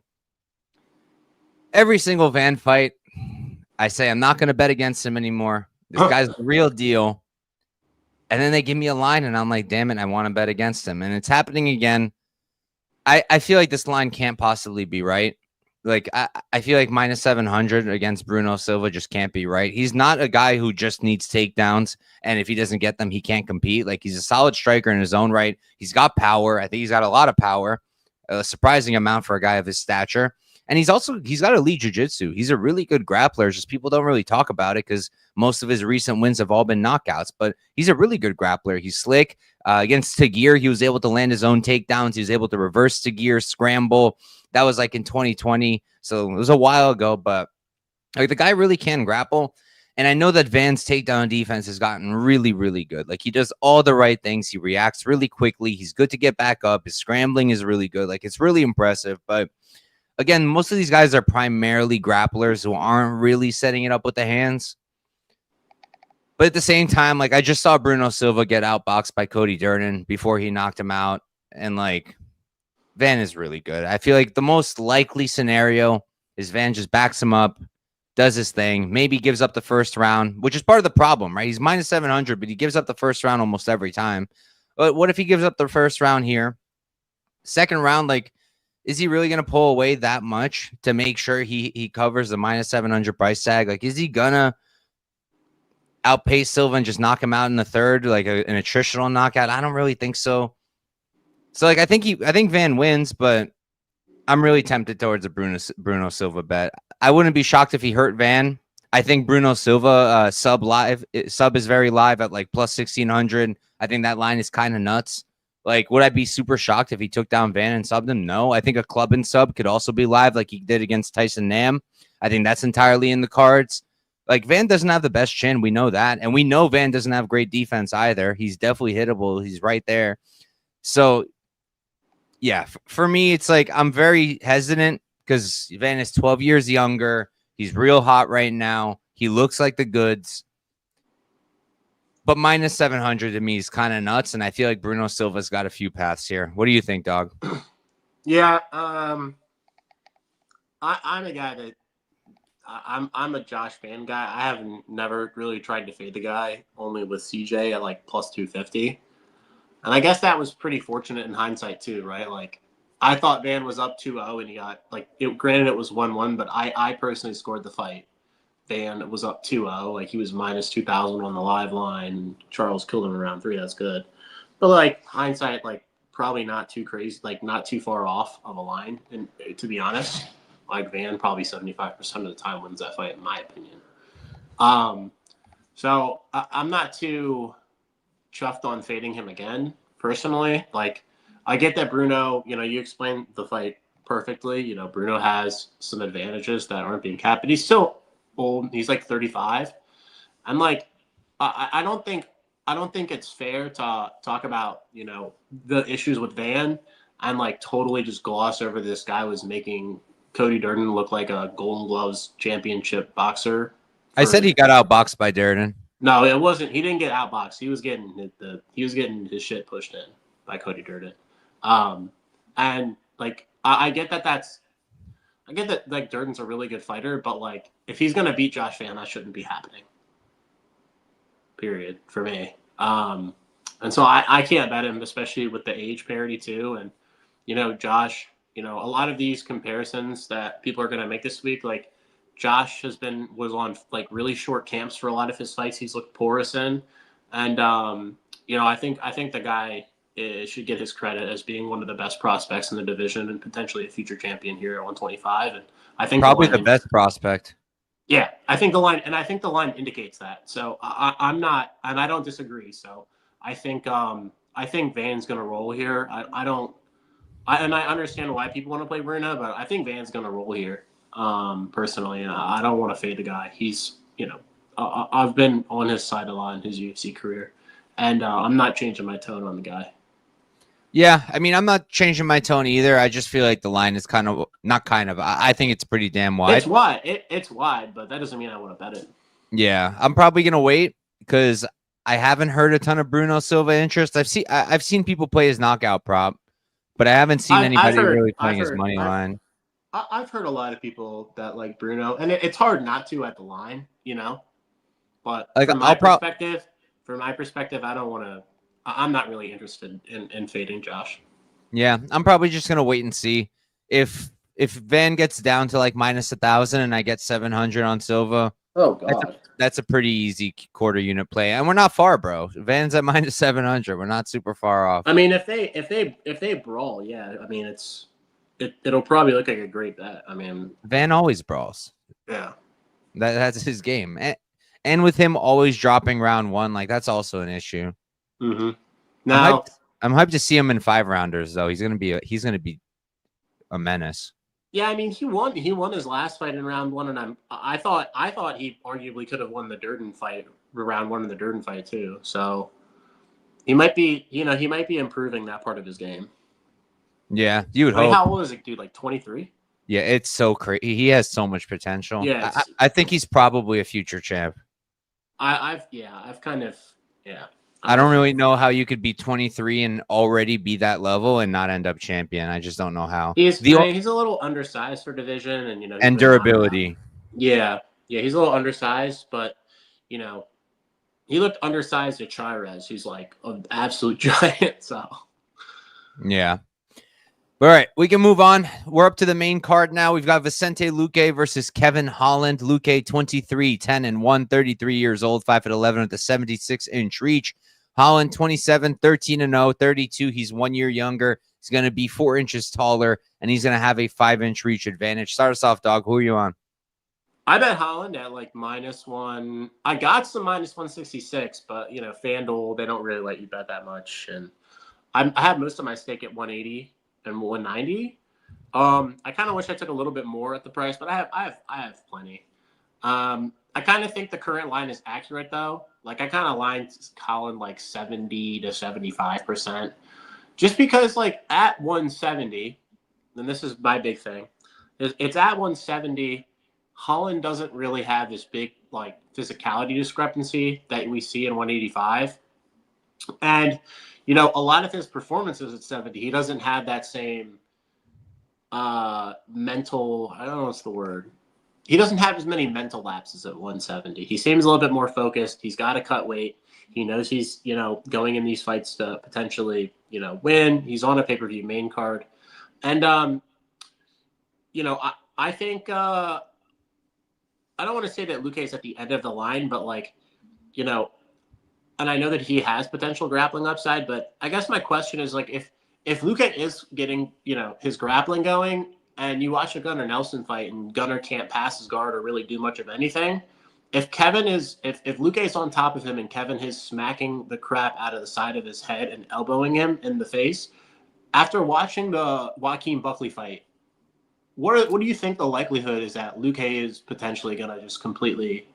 Every single Van fight, I say I'm not going to bet against him anymore. This guy's the real deal. And then they give me a line, and I'm like, damn it, I want to bet against him. And it's happening again. I feel like this line can't possibly be right. Like, I feel like minus 700 against Bruno Silva just can't be right. He's not a guy who just needs takedowns, and if he doesn't get them, he can't compete. Like, he's a solid striker in his own right. He's got power. I think he's got a lot of power, a surprising amount for a guy of his stature. And he's got elite jiu-jitsu. He's a really good grappler. Just people don't really talk about it because most of his recent wins have all been knockouts. But he's a really good grappler. He's slick. Against Tagir, he was able to land his own takedowns. He was able to reverse Tagir, scramble. That was like in 2020. So it was a while ago. But like the guy really can grapple. And I know that Van's takedown defense has gotten really, really good. Like he does all the right things. He reacts really quickly. He's good to get back up. His scrambling is really good. Like it's really impressive. But again, most of these guys are primarily grapplers who aren't really setting it up with the hands. But at the same time, like I just saw Bruno Silva get outboxed by Cody Durden before he knocked him out. And like Van is really good. I feel like the most likely scenario is Van just backs him up, does his thing, maybe gives up the first round, which is part of the problem, right? He's minus 700, but he gives up the first round almost every time. But what if he gives up the first round here? Second round, like, is he really going to pull away that much to make sure he covers the minus 700 price tag? Like, is he going to outpace Silva and just knock him out in the third, like an attritional knockout? I don't really think so. So, like, I think Van wins, but I'm really tempted towards a Bruno Silva bet. I wouldn't be shocked if he hurt Van. I think Bruno Silva sub is very live at like plus 1,600. I think that line is kind of nuts. Like, would I be super shocked if he took down Van and subbed him? No. I think a club and sub could also be live like he did against Tyson Nam. I think that's entirely in the cards. Like, Van doesn't have the best chin. We know that. And we know Van doesn't have great defense either. He's definitely hittable. He's right there. So, yeah, for me, it's like I'm very hesitant because Van is 12 years younger. He's real hot right now. He looks like the goods. But minus 700 to me is kind of nuts, and I feel like Bruno Silva's got a few paths here. What do you think, dog? Yeah, I'm a guy that I'm a Josh Van guy. I haven't never really tried to fade the guy, only with CJ at like plus 250. And I guess that was pretty fortunate in hindsight too, right? Like I thought Van was up 2-0 and he got like it. Granted, it was 1-1, but I personally scored the fight. Van was up 2-0. Like he was minus 2,000 on the live line. Charles killed him in round 3. That's good. But like hindsight, like probably not too crazy, like not too far off of a line. And to be honest, like Van probably 75% of the time wins that fight, in my opinion. So I'm not too chuffed on fading him again, personally. Like, I get that Bruno, you explained the fight perfectly. Bruno has some advantages that aren't being capped, but he's still old. He's like 35. I'm like, I don't think it's fair to talk about, the issues with Van and like totally just gloss over this guy was making Cody Durden look like a Golden Gloves championship boxer. I said he got outboxed by Durden. No, it wasn't. He didn't get outboxed. He was getting his shit pushed in by Cody Durden. And like I get that like Durden's a really good fighter, but like if he's gonna beat Josh Van, that shouldn't be happening. Period for me. And so I can't bet him, especially with the age parity too. And Josh, a lot of these comparisons that people are gonna make this week, like Josh was on like really short camps for a lot of his fights. He's looked porous in, and I think the guy should get his credit as being one of the best prospects in the division and potentially a future champion here at 125. And I think probably the best prospect. Yeah, I think the line indicates that. So I'm not, and I don't disagree. So I think Van's gonna roll here. I understand why people want to play Bruno, but I think Van's gonna roll here. Personally, and I don't want to fade the guy. He's, I've been on his side a lot in his UFC career, and I'm not changing my tone on the guy. Yeah, I mean, I'm not changing my tone either. I just feel like the line is I think it's pretty damn wide. It's wide. It's wide, but that doesn't mean I want to bet it. Yeah, I'm probably gonna wait because I haven't heard a ton of Bruno Silva interest. I've seen people play his knockout prop, but I haven't seen anybody really playing his money line. I've heard a lot of people that like Bruno, and it's hard not to at the line, But like, from my perspective, I don't want to. I'm not really interested in fading Josh. Yeah, I'm probably just gonna wait and see if Van gets down to like minus 1,000 and I get 700 on Silva. Oh God, that's a pretty easy quarter unit play, and we're not far, bro. Van's at minus 700. We're not super far off. I mean, if they brawl, yeah. I mean, it'll probably look like a great bet. I mean, Van always brawls. Yeah, that's his game, and with him always dropping round one, like that's also an issue. Mm-hmm. Now I'm hyped to see him in 5-rounders though. He's gonna be a menace. Yeah, I mean he won his last fight in round one, and I thought he arguably could have won the Durden fight, round one in the Durden fight too. So he might be improving that part of his game. Yeah, you would hope. How old is it, dude? Like 23? Yeah, it's so crazy. He has so much potential. Yeah, I think he's probably a future champ. I don't really know how you could be 23 and already be that level and not end up champion. I just don't know how. He's a little undersized for division, and durability. Yeah, he's a little undersized, but he looked undersized at Chirez, who's like an absolute giant. So yeah. All right, we can move on. We're up to the main card now. We've got Vicente Luque versus Kevin Holland. Luque, 23, 10-1, 33 years old, 5'11" with a 76-inch reach. Holland, 27, 13-0, 32. He's 1 year younger. He's going to be 4 inches taller, and he's going to have a 5-inch reach advantage. Start us off, dog. Who are you on? I bet Holland at like -1. I got some -166, but FanDuel, they don't really let you bet that much, and I have most of my stake at 180 and 190. I kind of wish I took a little bit more at the price, but I have plenty. I kind of think the current line is accurate though. Like I kind of lined Holland like 70 to 75%, just because like at 170, and this is my big thing, it's at 170. Holland doesn't really have this big like physicality discrepancy that we see in 185, and a lot of his performances at 70, he doesn't have that same mental. I don't know what's the word. He doesn't have as many mental lapses at 170. He seems a little bit more focused. He's got to cut weight. He knows he's, going in these fights to potentially, win. He's on a pay-per-view main card. And, I think, I don't want to say that Luque is at the end of the line, but like, and I know that he has potential grappling upside, but I guess my question is like, if Luque is getting, his grappling going, and you watch a Gunnar Nelson fight and Gunnar can't pass his guard or really do much of anything, if Luque is on top of him and Kevin is smacking the crap out of the side of his head and elbowing him in the face, after watching the Joaquin Buckley fight, what do you think the likelihood is that Luque is potentially going to just completely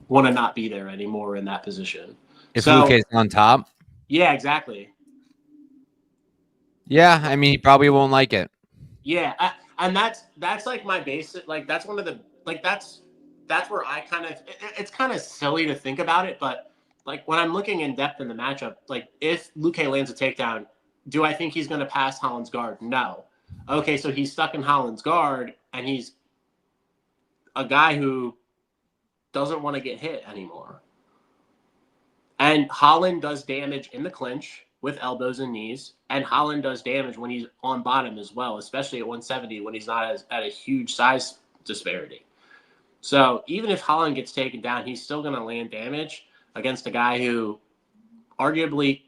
want to not be there anymore in that position? If Luque is on top? Yeah, exactly. Yeah, I mean, he probably won't like it. Yeah, and that's like my basic, like that's one of the, like that's where I kind of, it's kind of silly to think about it, but like when I'm looking in depth in the matchup, like if Luque lands a takedown, do I think he's going to pass Holland's guard? No. Okay, so he's stuck in Holland's guard, and he's a guy who doesn't want to get hit anymore. And Holland does damage in the clinch with elbows and knees, and Holland does damage when he's on bottom as well, especially at 170 when he's not at a huge size disparity. So even if Holland gets taken down, he's still going to land damage against a guy who arguably,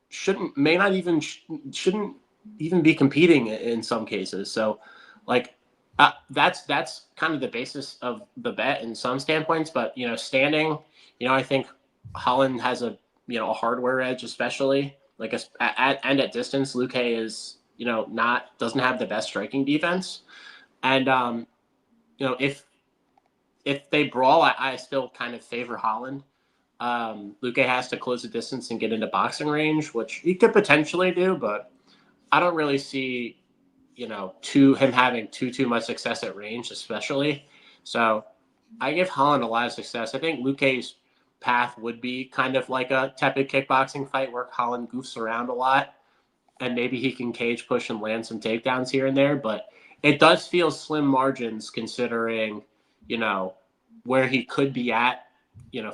shouldn't even be competing in some cases. So like that's kind of the basis of the bet in some standpoints, but standing, I think Holland has a hardware edge, especially like at distance. Luque is doesn't have the best striking defense, and if they brawl, I still kind of favor Holland. Luque has to close the distance and get into boxing range, which he could potentially do, but I don't really see, him having too much success at range, especially. So I give Holland a lot of success. I think Luque's path would be kind of like a tepid kickboxing fight where Holland goofs around a lot, and maybe he can cage push and land some takedowns here and there, but it does feel slim margins considering, where he could be at,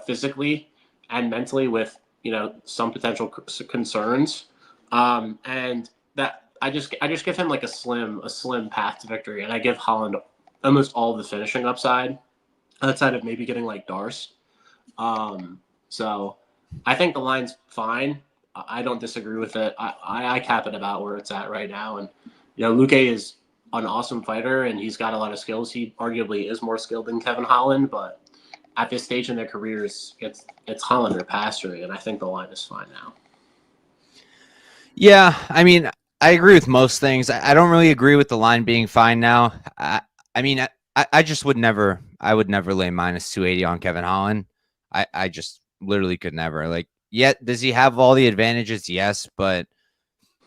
physically and mentally with, some potential concerns. And that I just give him like a slim path to victory. And I give Holland almost all the finishing upside outside of maybe getting like Darce. So I think the line's fine. I don't disagree with it. I cap it about where it's at right now. And, Luque is an awesome fighter and he's got a lot of skills. He arguably is more skilled than Kevin Holland, but at this stage in their careers, it's Holland or Pastory, and I think the line is fine now. Yeah, I mean, I agree with most things. I don't really agree with the line being fine now. I mean, I just would never lay minus 280 on Kevin Holland. I just literally could never. Like, yet does he have all the advantages? Yes, but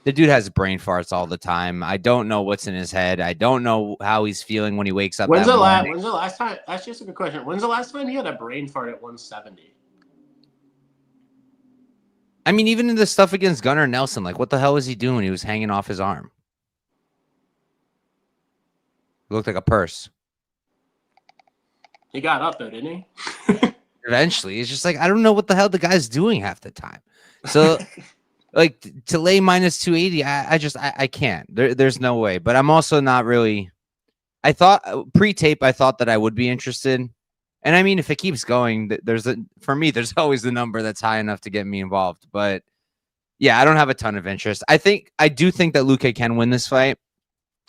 the dude has brain farts all the time. I don't know what's in his head. I don't know how he's feeling when he wakes up. When's the last time? That's just a good question. When's the last time he had a brain fart at 170? I mean, even in the stuff against Gunnar Nelson, like what the hell was he doing? He was hanging off his arm. It looked like a purse. He got up though, didn't he? Eventually, it's just like I don't know what the hell the guy's doing half the time. So. Like to lay minus 280, I can't. There's no way. But I'm also not really. I thought pre-tape, I thought that I would be interested, and I mean, if it keeps going, for me, there's always the number that's high enough to get me involved. But yeah, I don't have a ton of interest. I do think that Luque can win this fight.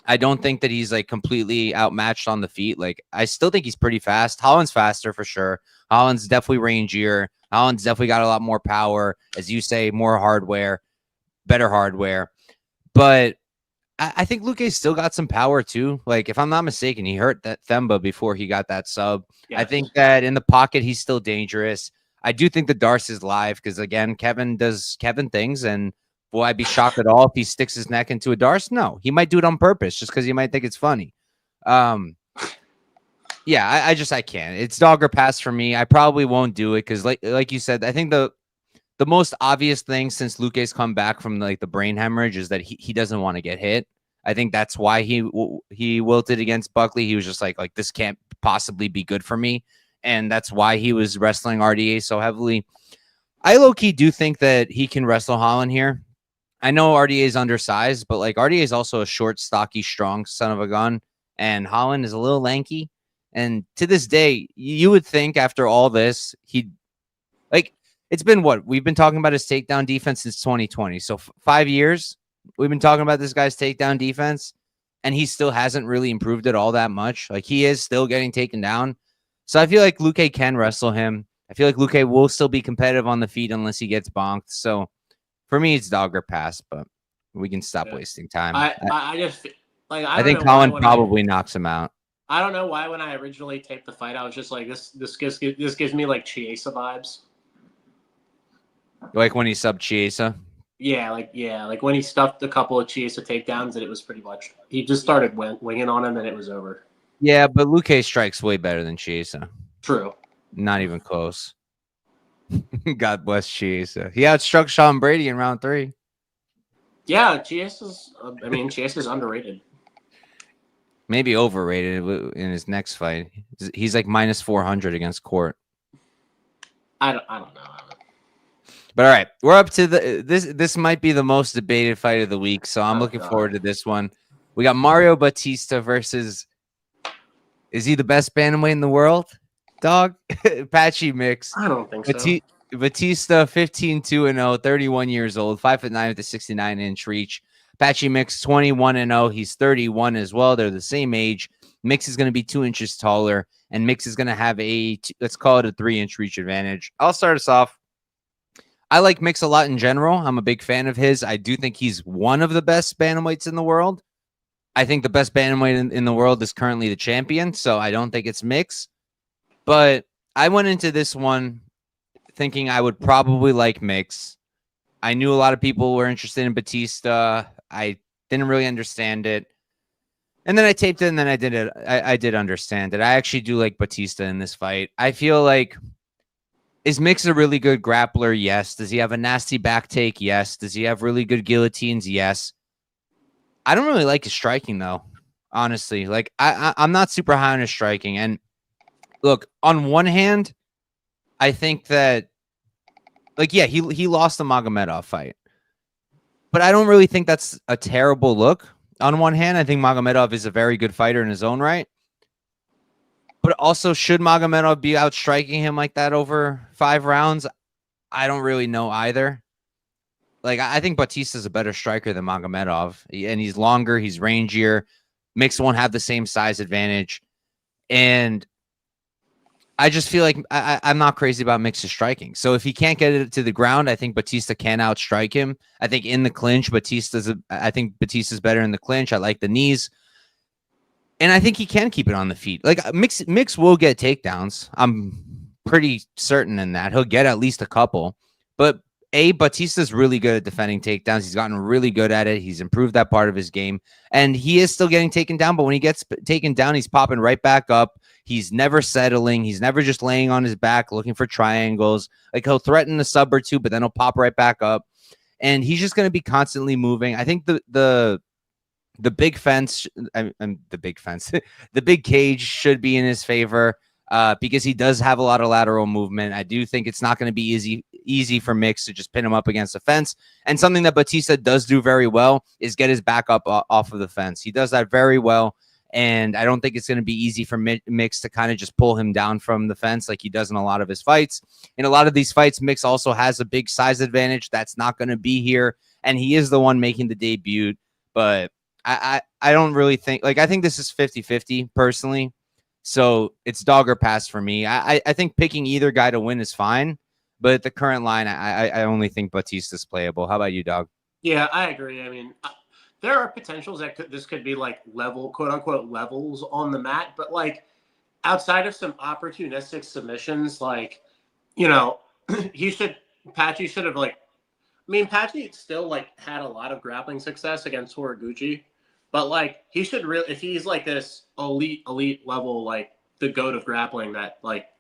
I don't think that he's like completely outmatched on the feet. Like I still think he's pretty fast. Holland's faster for sure. Holland's definitely rangier. Holland's definitely got a lot more power, as you say, more hardware, better hardware. But I think Luque's still got some power too. Like if I'm not mistaken, he hurt that Themba before he got that sub. Yes. I think that in the pocket, he's still dangerous. I do think the Darce is live because again, Kevin does Kevin things, and will I be shocked at all if he sticks his neck into a Darce? No, he might do it on purpose just because he might think it's funny. Yeah, I can't. It's dog or pass for me. I probably won't do it because, like you said, I think the most obvious thing since Luque's come back from like the brain hemorrhage is that he doesn't want to get hit. I think that's why he wilted against Buckley. He was just like this can't possibly be good for me, and that's why he was wrestling RDA so heavily. I low-key do think that he can wrestle Holland here. I know RDA is undersized, but like RDA is also a short, stocky, strong son of a gun, and Holland is a little lanky. And to this day, you would think after all this, he'd like it's been what we've been talking about his takedown defense since 2020. So 5 years we've been talking about this guy's takedown defense, and he still hasn't really improved it all that much. Like he is still getting taken down. So I feel like Luque can wrestle him. I feel like Luque will still be competitive on the feet unless he gets bonked. So for me, it's dog or pass, but we can stop wasting time. I just like I think Colin probably knocks him out. I don't know why when I originally taped the fight, I was just like, this gives me like Chiesa vibes. Like when he subbed Chiesa? Yeah, like when he stuffed a couple of Chiesa takedowns, and it was pretty much he just started winging on him, and it was over. Yeah, but Luque strikes way better than Chiesa. True. Not even close. God bless Chiesa. He outstruck Sean Brady in round 3. Yeah, Chiesa's underrated. Maybe overrated in his next fight. He's like minus 400 against Court. I don't know. But all right, we're up to this might be the most debated fight of the week, so I'm looking forward to this one. We got Mario Batista versus, is he the best bantamweight in the world? Dog? Patchy Mix. I don't think so. Batista 15-2-0, 31 years old, 5'9" with a 69-inch reach. Patchy Mix 21-0. He's 31 as well. They're the same age. Mix is going to be 2 inches taller, and Mix is going to have let's call it a 3-inch reach advantage. I'll start us off. I like Mix a lot in general. I'm a big fan of his. I do think he's one of the best bantamweights in the world. I think the best bantamweight in the world is currently the champion, so I don't think it's Mix. But I went into this one thinking I would probably like Mix. I knew a lot of people were interested in Batista. I didn't really understand it. And then I taped it, and then I did it. I did understand it. I actually do like Batista in this fight. I feel like, is Mix a really good grappler? Yes. Does he have a nasty back take? Yes. Does he have really good guillotines? Yes. I don't really like his striking, though, honestly. Like, I'm not super high on his striking. And look, on one hand, I think that, like, yeah, he lost the Magomedov fight. But I don't really think that's a terrible look. On one hand, I think Magomedov is a very good fighter in his own right. But also, should Magomedov be outstriking him like that over 5 rounds? I don't really know either. Like, I think Batista's a better striker than Magomedov. And he's longer, he's rangier. Mix won't have the same size advantage. And I just feel like I'm not crazy about Mix's striking. So if he can't get it to the ground, I think Batista can outstrike him. I think in the clinch, I think Batista's better in the clinch. I like the knees. And I think he can keep it on the feet. Like Mix will get takedowns. I'm pretty certain in that. He'll get at least a couple. But Batista's really good at defending takedowns. He's gotten really good at it. He's improved that part of his game. And he is still getting taken down. But when he gets taken down, he's popping right back up. He's never settling. He's never just laying on his back looking for triangles. Like, he'll threaten a sub or two, but then he'll pop right back up. And he's just going to be constantly moving. I think the big fence, the big fence, the big cage should be in his favor because he does have a lot of lateral movement. I do think it's not going to be easy for Mix to just pin him up against the fence. And something that Batista does do very well is get his back up off of the fence. He does that very well. And I don't think it's going to be easy for Mix to kind of just pull him down from the fence like he does in a lot of his fights. In a lot of these fights, Mix also has a big size advantage. That's not going to be here. And he is the one making the debut. But I don't really think, like, I think this is 50-50 personally. So it's dog or pass for me. I think picking either guy to win is fine. But at the current line, I only think Batista's playable. How about you, dog? Yeah, I agree. I mean, there are potentials that this could be like quote unquote levels on the mat, but like outside of some opportunistic submissions, like, you know, Patchy should have like, I mean, Patchy still like had a lot of grappling success against Horiguchi, but like he should really, if he's like this elite level, like the GOAT of grappling that I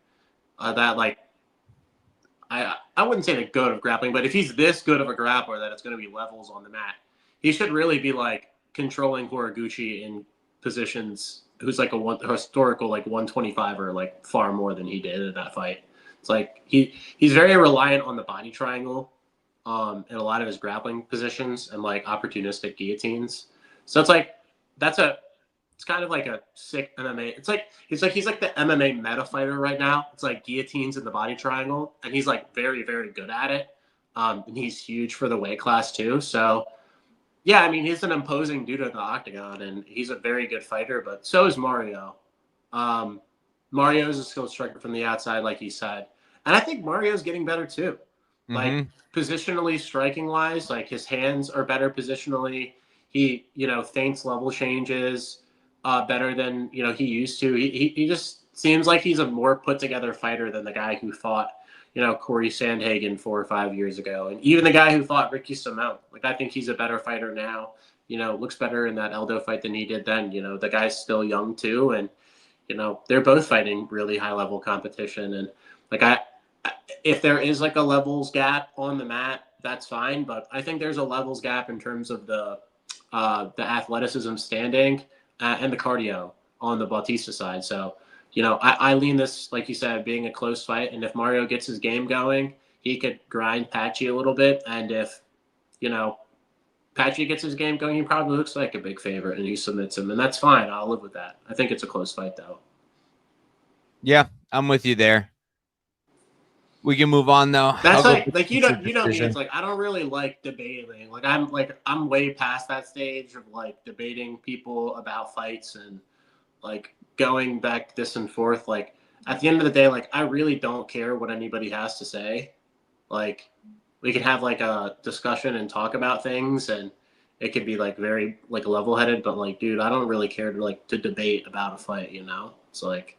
wouldn't say the GOAT of grappling, but if he's this good of a grappler that it's going to be levels on the mat, he should really be like controlling Horiguchi in positions who's like a historical like 125 or like far more than he did in that fight. It's like he's very reliant on the body triangle in a lot of his grappling positions and like opportunistic guillotines. So it's like it's it's kind of like a sick MMA. It's like he's like the MMA meta fighter right now. It's like guillotines in the body triangle, and he's like very, very good at it. And he's huge for the weight class too. So yeah, I mean, he's an imposing dude in the octagon, and he's a very good fighter. But so is Mario. Mario is a skilled striker from the outside, like he said, and I think Mario's getting better too. Like positionally, striking wise, like his hands are better positionally. He, feints level changes better than he used to. He just seems like he's a more put together fighter than the guy who fought Corey Sandhagen 4 or 5 years ago, and even the guy who fought Ricky Simão. Like I think he's a better fighter now. Looks better in that Eldo fight than he did then. The guy's still young too, and they're both fighting really high level competition. And like if there is like a levels gap on the mat, that's fine. But I think there's a levels gap in terms of the athleticism standing and the cardio on the Bautista side. So, I lean this, like you said, being a close fight. And if Mario gets his game going, he could grind Patchy a little bit. And if, Patchy gets his game going, he probably looks like a big favorite and he submits him. And that's fine. I'll live with that. I think it's a close fight, though. Yeah, I'm with you there. We can move on though. That's like you know me. It's like I don't really like debating. Like I'm way past that stage of like debating people about fights and like going back this and forth. Like at the end of the day, like I really don't care what anybody has to say. Like we can have like a discussion and talk about things, and it could be like very like level headed. But like, dude, I don't really care to debate about a fight. It's like.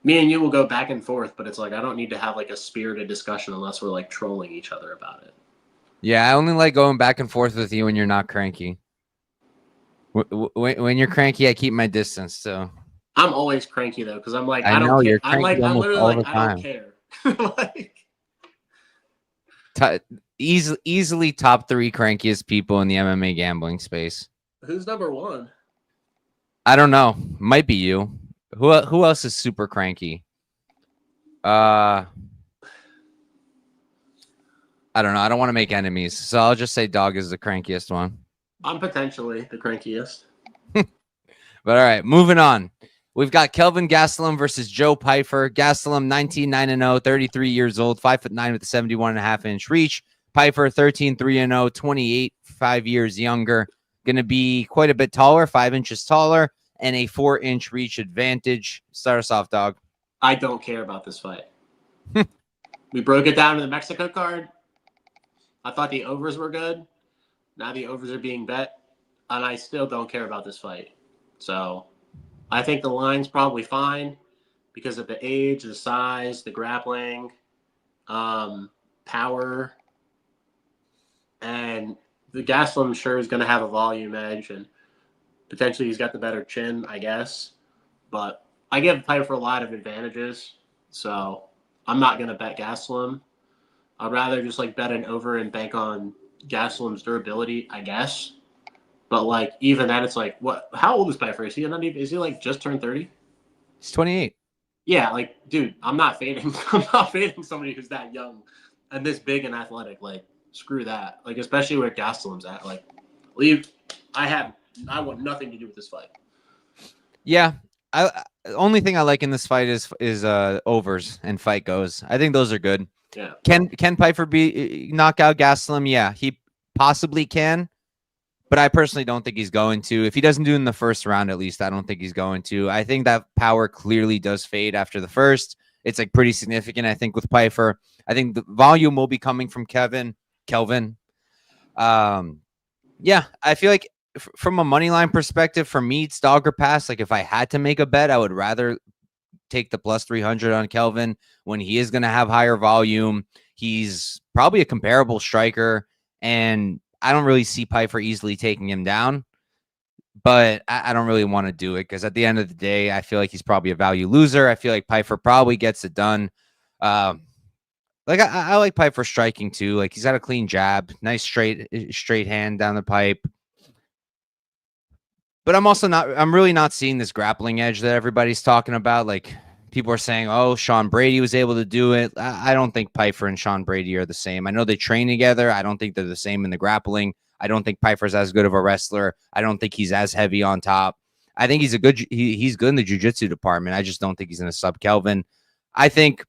Me and you will go back and forth, but it's like I don't need to have like a spirited discussion unless we're like trolling each other about it. Yeah, I only like going back and forth with you when you're not cranky. When you're cranky, I keep my distance. So I'm always cranky though, because I'm like I don't know care. you're I'm cranky literally all like the time. I don't care. Easily top 3 crankiest people in the MMA gambling space. Who's number 1? I don't know. Might be you. Who else is super cranky? I don't know. I don't want to make enemies, so I'll just say Dog is the crankiest one. I'm potentially the crankiest. But all right, moving on. We've got Kelvin Gastelum versus Joe Pyfer. Gastelum 19-9-0, 33 years old, 5'9" with a 71.5-inch reach. Pyfer 13-3-0, 28, 5 years younger. Going to be quite a bit taller, 5 inches taller. And a 4-inch reach advantage. Start us off, Dog. I don't care about this fight. We broke it down to the Mexico card. I thought the overs were good. Now the overs are being bet. And I still don't care about this fight. So I think the line's probably fine because of the age, the size, the grappling, power. And the Gastelum sure is going to have a volume edge. And potentially he's got the better chin, I guess. But I give Pyfer a lot of advantages. So I'm not going to bet Gastelum. I'd rather just like bet an over and bank on Gastelum's durability, I guess. But like even then it's like what how old is Pyfer? Is he like just turned 30? He's 28. Yeah, like dude, I'm not fading somebody who's that young and this big and athletic. Like screw that. Like especially where Gastelum's at. Like I want nothing to do with this fight. Yeah, only thing I like in this fight is overs and fight goes. I think those are good. Yeah. Can Pyfer knock out Gastelum? Yeah, he possibly can, but I personally don't think he's going to. If he doesn't do it in the first round, at least I don't think he's going to. I think that power clearly does fade after the first. It's like pretty significant. I think with Pyfer, I think the volume will be coming from Kelvin. Yeah, I feel like from a money line perspective, for me, it's dog or pass. Like if I had to make a bet, I would rather take the plus 300 on Kelvin when he is going to have higher volume. He's probably a comparable striker, and I don't really see Pyfer easily taking him down. But I don't really want to do it because at the end of the day, I feel like he's probably a value loser. I feel like Pyfer probably gets it done. I like Pyfer striking too. Like he's got a clean jab, nice straight hand down the pipe. But I'm really not seeing this grappling edge that everybody's talking about. Like people are saying, oh, Sean Brady was able to do it. I don't think Pyfer and Sean Brady are the same. I know they train together. I don't think they're the same in the grappling. I don't think Pyfer's as good of a wrestler. I don't think he's as heavy on top. I think he's he's good in the jiu-jitsu department. I just don't think he's going to sub Kelvin. I think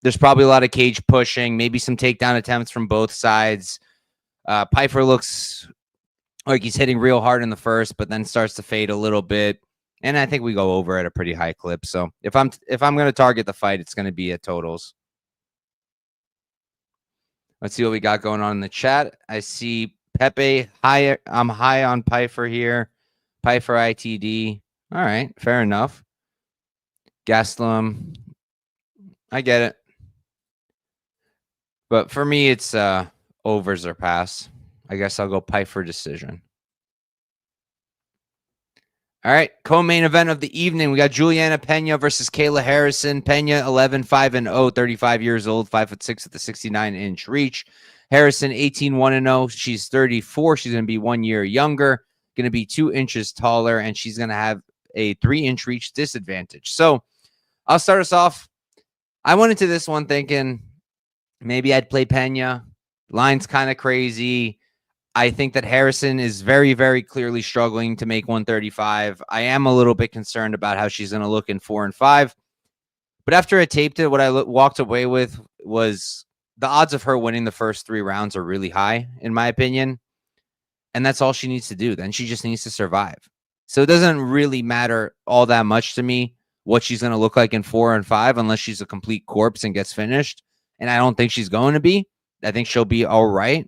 there's probably a lot of cage pushing, maybe some takedown attempts from both sides. Pfeiffer looks like he's hitting real hard in the first, but then starts to fade a little bit. And I think we go over at a pretty high clip. So if I'm going to target the fight, it's going to be at totals. Let's see what we got going on in the chat. I see Pepe high. I'm high on Pfeiffer here. Pfeiffer ITD. All right, fair enough. Gastelum. I get it. But for me, it's overs or pass. I guess I'll go Pfeiffer decision. All right, co-main event of the evening. We got Julianna Pena versus Kayla Harrison. Pena, 11-5-0, 35 years old, 5'6" with a 69-inch reach. Harrison, 18-1-0. She's 34. She's going to be 1 year younger, going to be 2 inches taller, and she's going to have a 3-inch reach disadvantage. So I'll start us off. I went into this one thinking maybe I'd play Pena. Line's kind of crazy. I think that Harrison is very, very clearly struggling to make 135. I am a little bit concerned about how she's going to look in 4 and 5. But after I taped it, what I walked away with was the odds of her winning the first 3 rounds are really high, in my opinion. And that's all she needs to do. Then she just needs to survive. So it doesn't really matter all that much to me what she's going to look like in 4 and 5 unless she's a complete corpse and gets finished. And I don't think she's going to be. I think she'll be all right.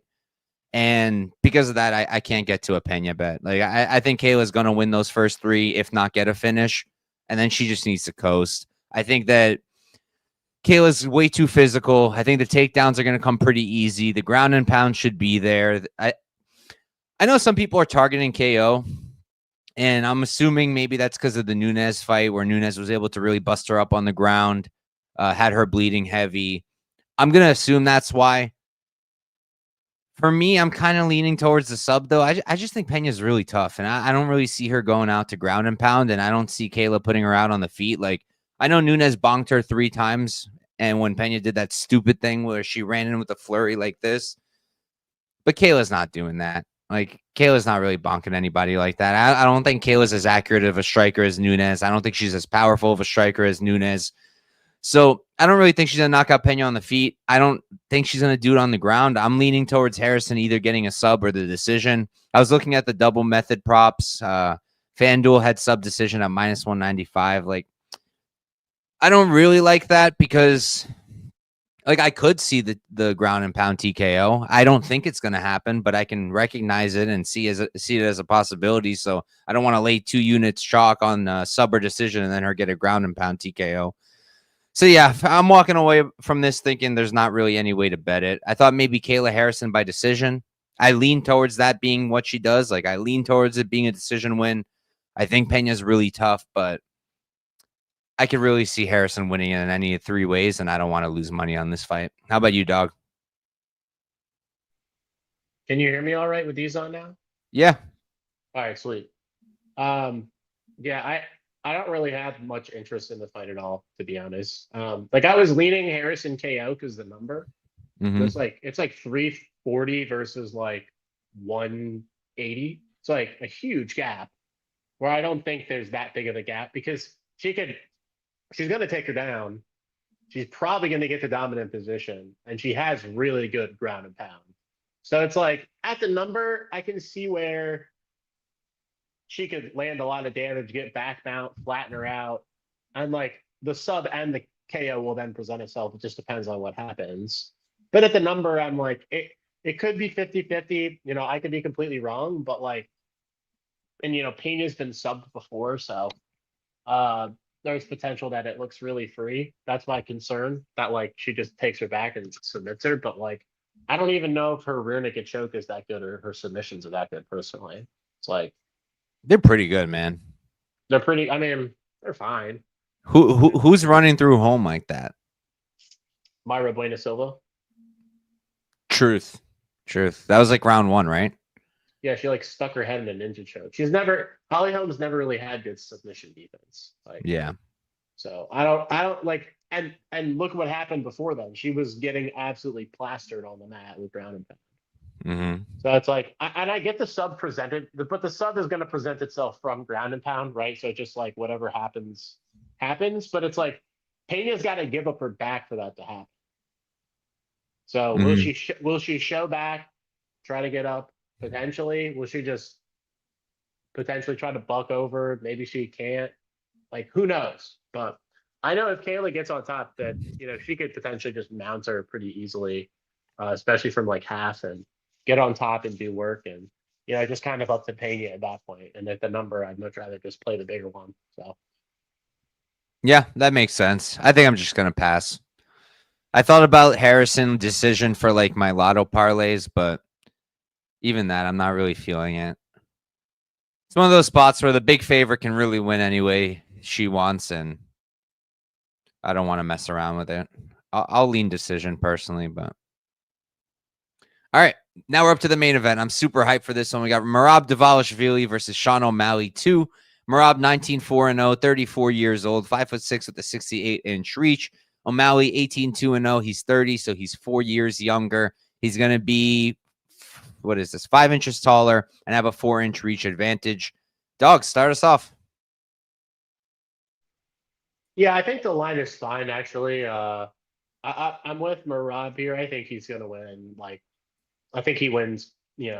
And because of that, I can't get to a Pena bet. Like I think Kayla's going to win those first 3, if not get a finish. And then she just needs to coast. I think that Kayla's way too physical. I think the takedowns are going to come pretty easy. The ground and pound should be there. I know some people are targeting KO. And I'm assuming maybe that's because of the Nunes fight where Nunes was able to really bust her up on the ground, had her bleeding heavy. I'm going to assume that's why. For me, I'm kind of leaning towards the sub, though. I just think Pena's really tough, and I don't really see her going out to ground and pound, and I don't see Kayla putting her out on the feet. Like, I know Nunes bonked her 3 times, and when Pena did that stupid thing where she ran in with a flurry like this, but Kayla's not doing that. Like, Kayla's not really bonking anybody like that. I don't think Kayla's as accurate of a striker as Nunes. I don't think she's as powerful of a striker as Nunes. So I don't really think she's going to knock out Pena on the feet. I don't think she's going to do it on the ground. I'm leaning towards Harrison either getting a sub or the decision. I was looking at the double method props. FanDuel had sub decision at -195. Like, I don't really like that because, like, I could see the ground and pound TKO. I don't think it's going to happen, but I can recognize it and see it as a possibility. So I don't want to lay 2 units chalk on sub or decision and then her get a ground and pound TKO. So, yeah, I'm walking away from this thinking there's not really any way to bet it. I thought maybe Kayla Harrison by decision. I lean towards that being what she does. Like, I lean towards it being a decision win. I think Pena's really tough, but I could really see Harrison winning in any of 3 ways, and I don't want to lose money on this fight. How about you, dog? Can you hear me all right with these on now? Yeah. All right, sweet. Yeah, I don't really have much interest in the fight at all, to be honest. Like I was leaning Harrison KO because the number. It's like 340 versus like 180. It's like a huge gap where I don't think there's that big of a gap because she's gonna take her down. She's probably gonna get the dominant position, and she has really good ground and pound. So it's like at the number, I can see where she could land a lot of damage, get back mount, flatten her out. And like the sub and the KO will then present itself. It just depends on what happens. But at the number, I'm like, it could be 50-50. You know, I could be completely wrong, but like, and you know, Pena's been subbed before, so there's potential that it looks really free. That's my concern. That like she just takes her back and submits her. But like, I don't even know if her rear naked choke is that good or her submissions are that good personally. It's like, they're pretty good, man. they're pretty. I mean, they're fine. Who's running through home like that? Myra Buena Silva. Truth. That was like round 1, right? Yeah, she like stuck her head in a ninja choke. Holly Holm's never really had good submission defense. Like, yeah. So I don't like, and look what happened before then. She was getting absolutely plastered on the mat with ground and pound. So it's like, and I get the sub presented, but the sub is going to present itself from ground and pound, right? So just like whatever happens, happens. But it's like Pena's got to give up her back for that to happen. So will she show back, try to get up potentially? Will she just potentially try to buck over? Maybe she can't. Like who knows? But I know if Kayla gets on top, that she could potentially just mount her pretty easily, especially from like half and get on top and do work and just kind of up to Pena at that point. And at the number, I'd much rather just play the bigger one. So yeah, that makes sense. I think I'm just gonna pass. I thought about Harrison decision for like my lotto parlays, but even that, I'm not really feeling it. It's one of those spots where the big favorite can really win anyway she wants, and I don't want to mess around with it. I'll lean decision personally, but all right. Now we're up to the main event. I'm super hyped for this one. We got Merab Dvalishvili versus Sean O'Malley 2. Merab 19-4-0, 34 years old, 5'6" with a 68-inch reach. O'Malley 18-2-0. He's 30, so he's 4 years younger. He's going to be, 5 inches taller and have a 4-inch reach advantage. Dog, start us off. Yeah, I think the line is fine, actually. I'm with Merab here. I think he's going to win. Like, I think he wins, 3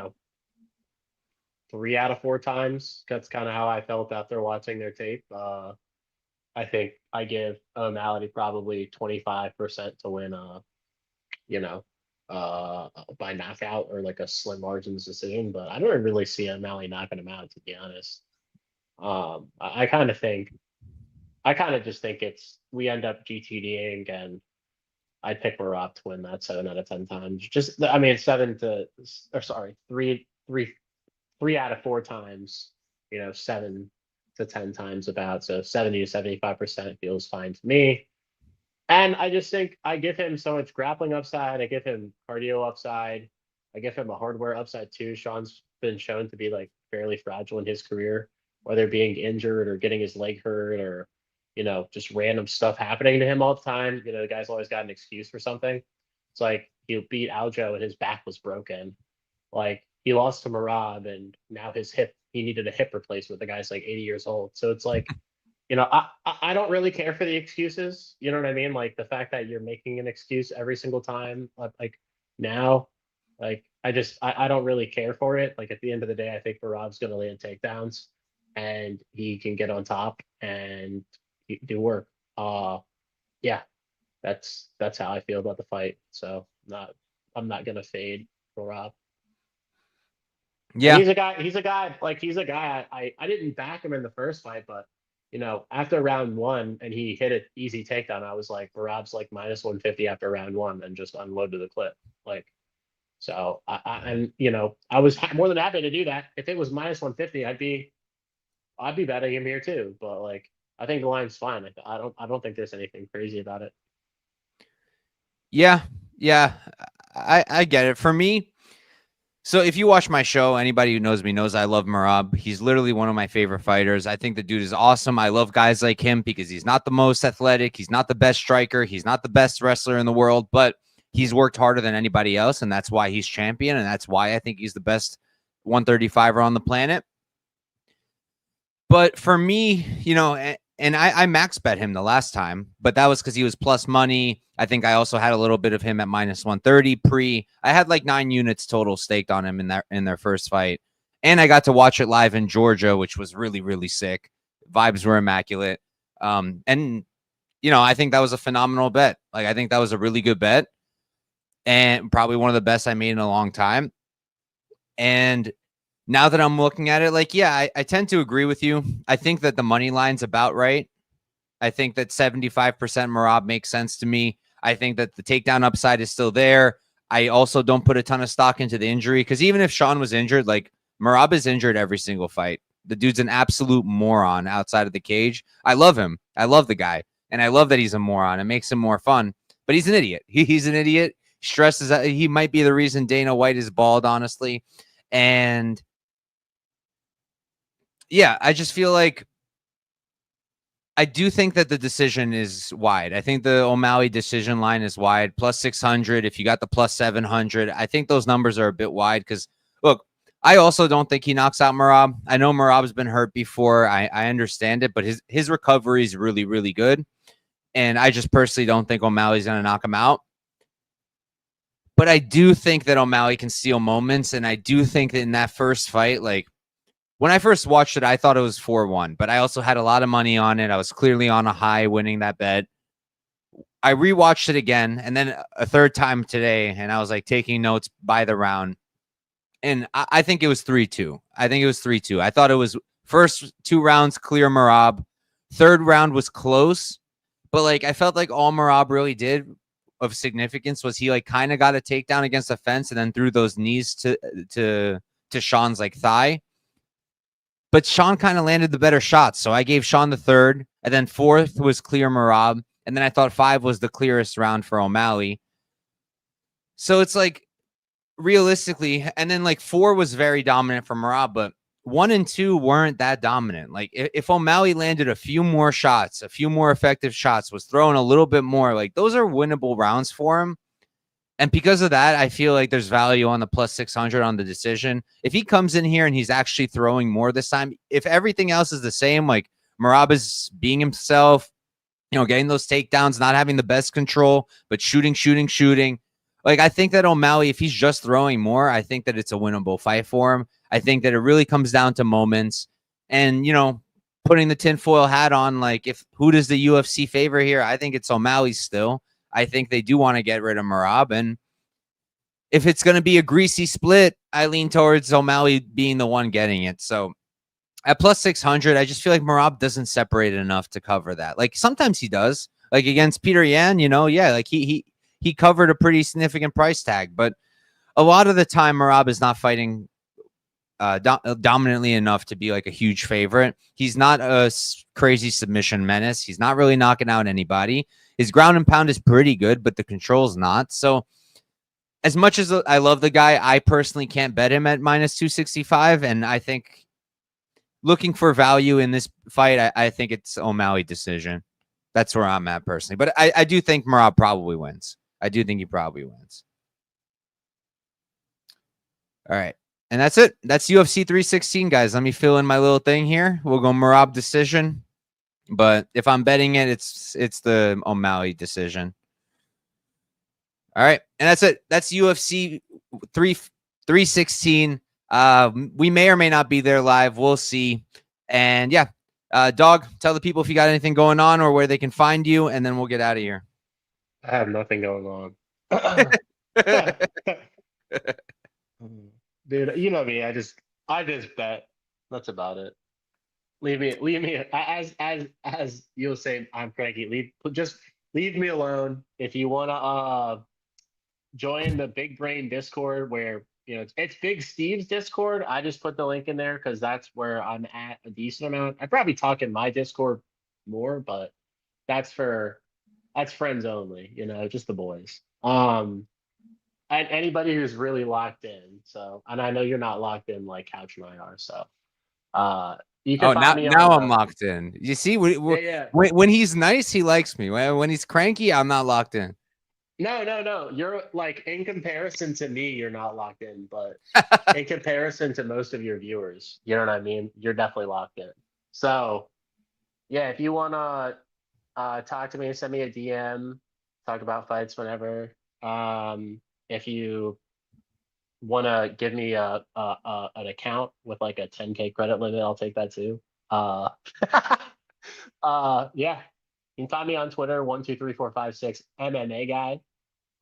out of 4 times. That's kind of how I felt after watching their tape. I think I give O'Malley probably 25% to win, by knockout or like a slim margins decision. But I don't really see O'Malley knocking him out, to be honest. I kind of just think we end up GTDing, and I'd pick Merab to win that 7 out of 10 times. I mean, 3 out of 4 times, 7 to 10 times about. So 70 to 75% feels fine to me. And I just think I give him so much grappling upside. I give him cardio upside. I give him a hardware upside too. Sean's been shown to be like fairly fragile in his career, whether being injured or getting his leg hurt or, just random stuff happening to him all the time. The guy's always got an excuse for something. It's like he beat Aljo and his back was broken. Like he lost to Merab and now he needed a hip replacement. The guy's like 80 years old. So it's like, I don't really care for the excuses. You know what I mean? Like the fact that you're making an excuse every single time, like now, like I don't really care for it. Like at the end of the day, I think Merab's going to land takedowns and he can get on top and do work. Yeah, that's how I feel about the fight. So I'm not going to fade Merab. Yeah. And he's a guy I didn't back him in the first fight, but after round 1 and he hit an easy takedown, I was like, Merab's like minus 150 after round 1 and just unloaded the clip. Like, so I was more than happy to do that. If it was minus 150, I'd be betting him here too. But like, I think the line's fine. I don't think there's anything crazy about it. Yeah. I get it. For me, so if you watch my show, anybody who knows me knows I love Merab. He's literally one of my favorite fighters. I think the dude is awesome. I love guys like him because he's not the most athletic. He's not the best striker. He's not the best wrestler in the world, but he's worked harder than anybody else, and that's why he's champion, and that's why I think he's the best 135er on the planet. But for me, and I max bet him the last time, but that was because he was plus money. I think I also had a little bit of him at minus 130 pre. I had like 9 units total staked on him in their first fight. And I got to watch it live in Georgia, which was really, really sick. Vibes were immaculate. And I think that was a phenomenal bet. Like, I think that was a really good bet and probably one of the best I made in a long time. And now that I'm looking at it, like, yeah, I tend to agree with you. I think that the money line's about right. I think that 75% Merab makes sense to me. I think that the takedown upside is still there. I also don't put a ton of stock into the injury because even if Sean was injured, like Merab is injured every single fight. The dude's an absolute moron outside of the cage. I love him. I love the guy. And I love that he's a moron. It makes him more fun. But he's an idiot. He's an idiot. Stresses that he might be the reason Dana White is bald, honestly. And yeah, I just feel like I do think that the decision is wide. I think the O'Malley decision line is wide. Plus 600. If you got the plus 700, I think those numbers are a bit wide because, look, I also don't think he knocks out Merab. I know Merab's been hurt before. I understand it, but his recovery is really, really good. And I just personally don't think O'Malley's going to knock him out. But I do think that O'Malley can steal moments. And I do think that in that first fight, like, when I first watched it, I thought it was 4-1, but I also had a lot of money on it. I was clearly on a high winning that bet. I rewatched it again and then a third time today, and I was like taking notes by the round. And I think it was 3-2. I think it was 3-2. I thought it was first 2 rounds clear Merab. Third round was close, but like I felt like all Merab really did of significance was he like kind of got a takedown against the fence and then threw those knees to Sean's like thigh. But Sean kind of landed the better shots. So I gave Sean the third, and then fourth was clear Merab. And then I thought 5 was the clearest round for O'Malley. So it's like realistically, and then like 4 was very dominant for Merab, but 1 and 2 weren't that dominant. Like if O'Malley landed a few more shots, a few more effective shots, was throwing a little bit more, like those are winnable rounds for him. And because of that, I feel like there's value on the plus 600 on the decision. If he comes in here and he's actually throwing more this time, if everything else is the same, like Merab is being himself, you know, getting those takedowns, not having the best control, but shooting. Like, I think that O'Malley, if he's just throwing more, I think that it's a winnable fight for him. I think that it really comes down to moments and, you know, putting the tinfoil hat on, like, if who does the UFC favor here? I think it's O'Malley still. I think they do want to get rid of Merab. And if it's going to be a greasy split, I lean towards O'Malley being the one getting it. So at plus 600, I just feel like Merab doesn't separate enough to cover that. Like sometimes he does, like against Peter Yan, you know, yeah, like he covered a pretty significant price tag, but a lot of the time Merab is not fighting dominantly enough to be like a huge favorite. He's not a crazy submission menace. He's not really knocking out anybody. His ground and pound is pretty good, but the control's not. So as much as I love the guy, I personally can't bet him at minus 265. And I think looking for value in this fight, I think it's O'Malley decision. That's where I'm at personally. But I do think Merab probably wins. I do think he probably wins. All right. And that's it. That's UFC 316, guys. Let me fill in my little thing here. We'll go Merab decision. But if I'm betting it, it's the O'Malley decision. All right. And that's it. That's UFC 316. We may or may not be there live. We'll see. And yeah, Dog, tell the people if you got anything going on or where they can find you, and then we'll get out of here. I have nothing going on. Dude, you know me. I just bet. That's about it. Leave me. As you'll say, I'm cranky. Just leave me alone. If you wanna join the Big Brain Discord, where you know it's Big Steve's Discord. I just put the link in there because that's where I'm at a decent amount. I probably talk in my Discord more, but that's friends only. You know, just the boys. And anybody who's really locked in. So, and I know you're not locked in like Couch and I are. So, you can find me now on, I'm locked in. You see, yeah. When he's nice, he likes me. When he's cranky, I'm not locked in. No. You're like, in comparison to me, you're not locked in, but in comparison to most of your viewers, you know what I mean? You're definitely locked in. So, yeah, if you want to talk to me, send me a DM, talk about fights whenever. If you want to give me an account with like a 10K credit limit, I'll take that too. Yeah, you can find me on Twitter 123456 MMA guy,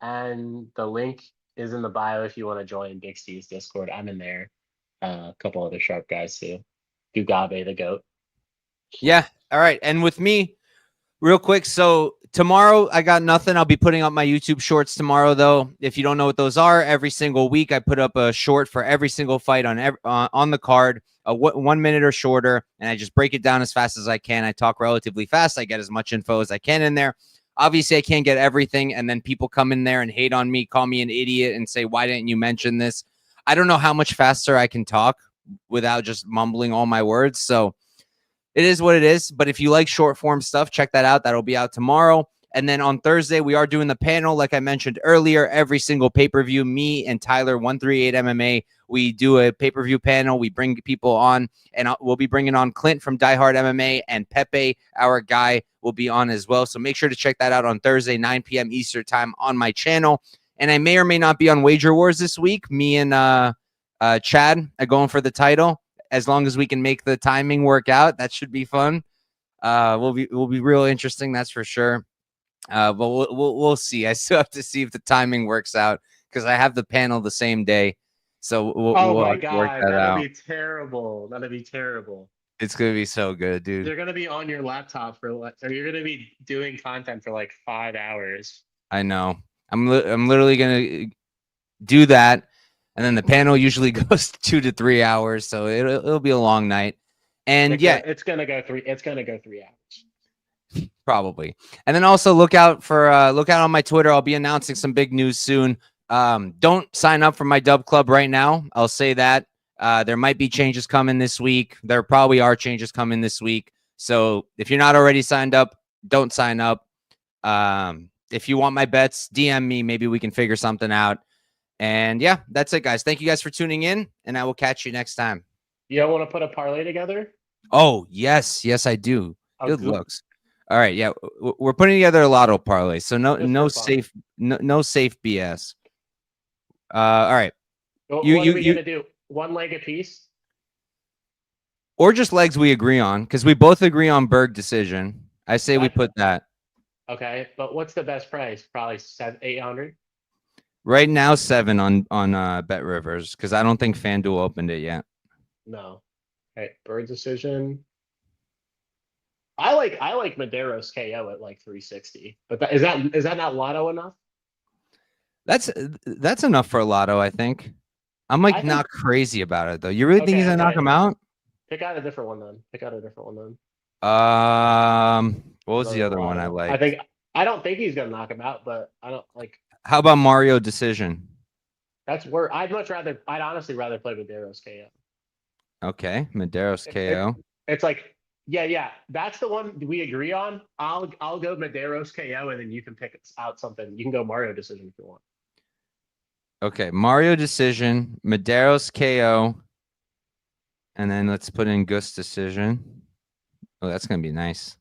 and the link is in the bio if you want to join Big Steve's Discord. I'm in there. A couple other sharp guys too. Dugabe the goat. Yeah. All right. And with me, real quick. So tomorrow I got nothing. I'll be putting up my YouTube shorts tomorrow, though. If you don't know what those are, every single week I put up a short for every single fight on the card, 1 minute or shorter, and I just break it down as fast as I can. I talk relatively fast. I get as much info as I can in there. Obviously, I can't get everything, and then people come in there and hate on me, call me an idiot, and say, why didn't you mention this? I don't know how much faster I can talk without just mumbling all my words. So It is what it is. But if you like short form stuff, check that out. That'll be out tomorrow. And then on Thursday, we are doing the panel, like I mentioned earlier. Every single pay-per-view, me and Tyler, 138 MMA, we do a pay-per-view panel. We bring people on, and we'll be bringing on Clint from Die Hard MMA, and Pepe, our guy, will be on as well. So make sure to check that out on Thursday, 9 p.m. Eastern time on my channel. And I may or may not be on Wager Wars this week. Me and Chad are going for the title. As long as we can make the timing work out, that should be fun. Will be real interesting, that's for sure. But we'll see. I still have to see if the timing works out because I have the panel the same day. So we'll my have to work God, that that'll out. be terrible. That'll be terrible. It's gonna be so good, dude. You're gonna be on your laptop or you're gonna be doing content for like 5 hours. I know. I'm literally gonna do that, and then the panel usually goes 2 to 3 hours, so it'll be a long night. And it's gonna go 3 hours. Probably. And then also look out on my Twitter. I'll be announcing some big news soon. Don't sign up for my dub club right now. I'll say that. There might be changes coming this week. There probably are changes coming this week. So if you're not already signed up, don't sign up. If you want my bets, DM me. Maybe we can figure something out. And yeah, that's it, guys. Thank you guys for tuning in, and I will catch you next time. You don't want to put a parlay together? Oh, yes. Yes, I do. Oh, good looks. All right, yeah, we're putting together a lotto parlay, so no safe BS. All right. What are we gonna do? One leg a piece, or just legs we agree on, because we both agree on Berg decision. I say we put that. Okay, but what's the best price? Probably 800. Right now, 7 on Bet Rivers, because I don't think FanDuel opened it yet. No. Okay, Berg decision. I like Mederos KO at like 360, but is that not lotto enough? That's enough for a lotto, I think. I'm not crazy about it though. You really think he's gonna knock him out? Pick out a different one then. What was the other one I like? I don't think he's gonna knock him out, but I don't like. How about Mario decision? That's where I'd honestly rather play Mederos KO. Okay, Mederos KO. It's like. Yeah, that's the one we agree on. I'll go Mederos KO, and then you can pick out something. You can go Mario decision if you want. Okay, Mario decision, Mederos KO, and then let's put in Gus decision. Oh, that's gonna be nice.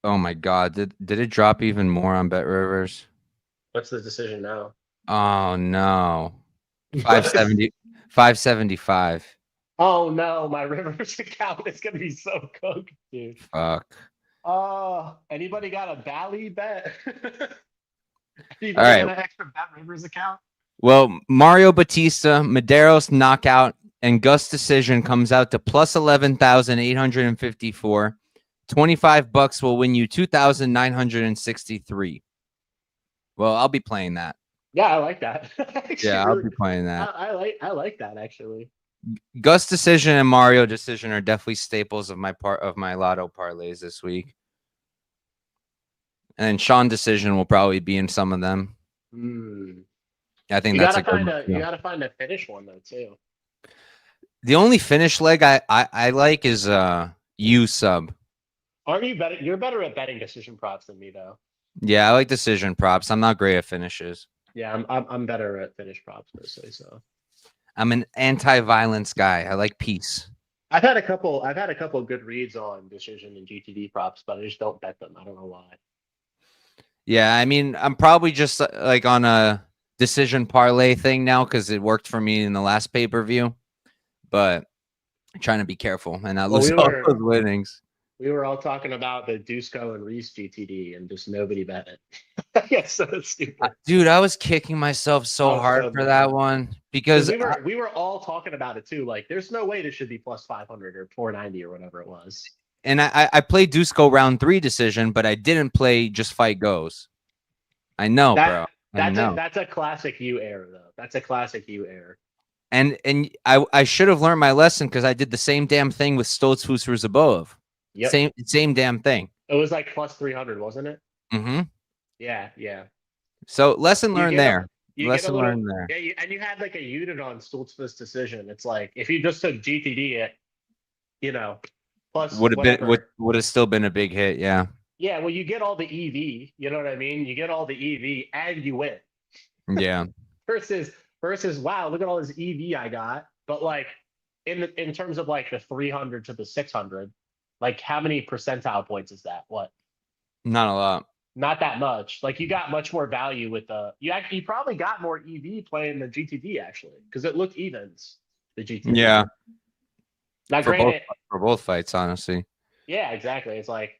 Oh my God, did it drop even more on Bet Rivers? What's the decision now? Oh no. 575. Oh no, my Rivers account is gonna be so cooked, dude. Fuck. Anybody got a Bally bet? All right. Got an extra Bet Rivers account? Well, Mario Batista, Mederos knockout, and Gus decision comes out to plus 11,854. $25 will win you 2,963. Well, I'll be playing that. Yeah, I like that. Yeah, I'll be playing that. I like that actually. Gus decision and Mario decision are definitely staples of my lotto parlays this week. And Sean decision will probably be in some of them. I think that's a good one. You gotta find a finish one though too. The only finish leg I like is U sub. Aren't you better? You're better at betting decision props than me though. Yeah, I like decision props. I'm not great at finishes. Yeah, I'm better at finish props mostly. So I'm an anti-violence guy. I like peace. I've had a couple good reads on decision and GTD props, but I just don't bet them. I don't know why. Yeah, I mean, I'm probably just like on a decision parlay thing now because it worked for me in the last pay-per-view. But I'm trying to be careful and not lose all those winnings. We were all talking about the Dusko and Reese GTD, and just nobody bet it. Yeah, so it's stupid. Dude, I was kicking myself so hard for that one because we were all talking about it too. Like, there's no way this should be plus 500 or 490 or whatever it was. And I played Dusko round 3 decision, but I didn't play just fight goes. I know, bro. That's a classic you error, though. That's a classic you error. And I should have learned my lesson because I did the same damn thing with Stoltz Zabov. Yep. Same damn thing. It was like plus 300, wasn't it? Mm-hmm. Yeah. So lesson learned there. You get a Lesson little, learned there. yeah, and you had like a unit on Stultz for this decision. It's like if you just took GTD it, plus Would have been whatever. would have still been a big hit. Yeah. Yeah, well, you get all the EV. You know what I mean? You get all the EV and you win. Yeah. versus wow, look at all this EV I got. But like in terms of like the 300 to the 600, like how many percentile points is that? What? Not a lot. Not that much. Like you got much more value with you probably got more EV playing the GTD actually because it looked evens the GTD. Yeah. Now granted, for both fights, honestly. yeah, exactly. It's like,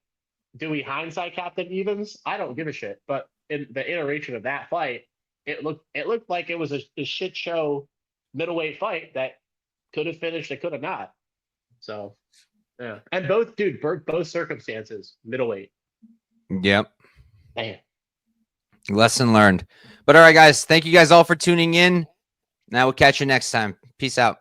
do we hindsight captain evens? I don't give a shit. But in the iteration of that fight, it looked like it was a shit show middleweight fight that could have finished, it could have not. So yeah, and both circumstances middleweight. Yep. Man. Lesson learned. But all right, guys, thank you guys all for tuning in. Now we'll catch you next time. Peace out.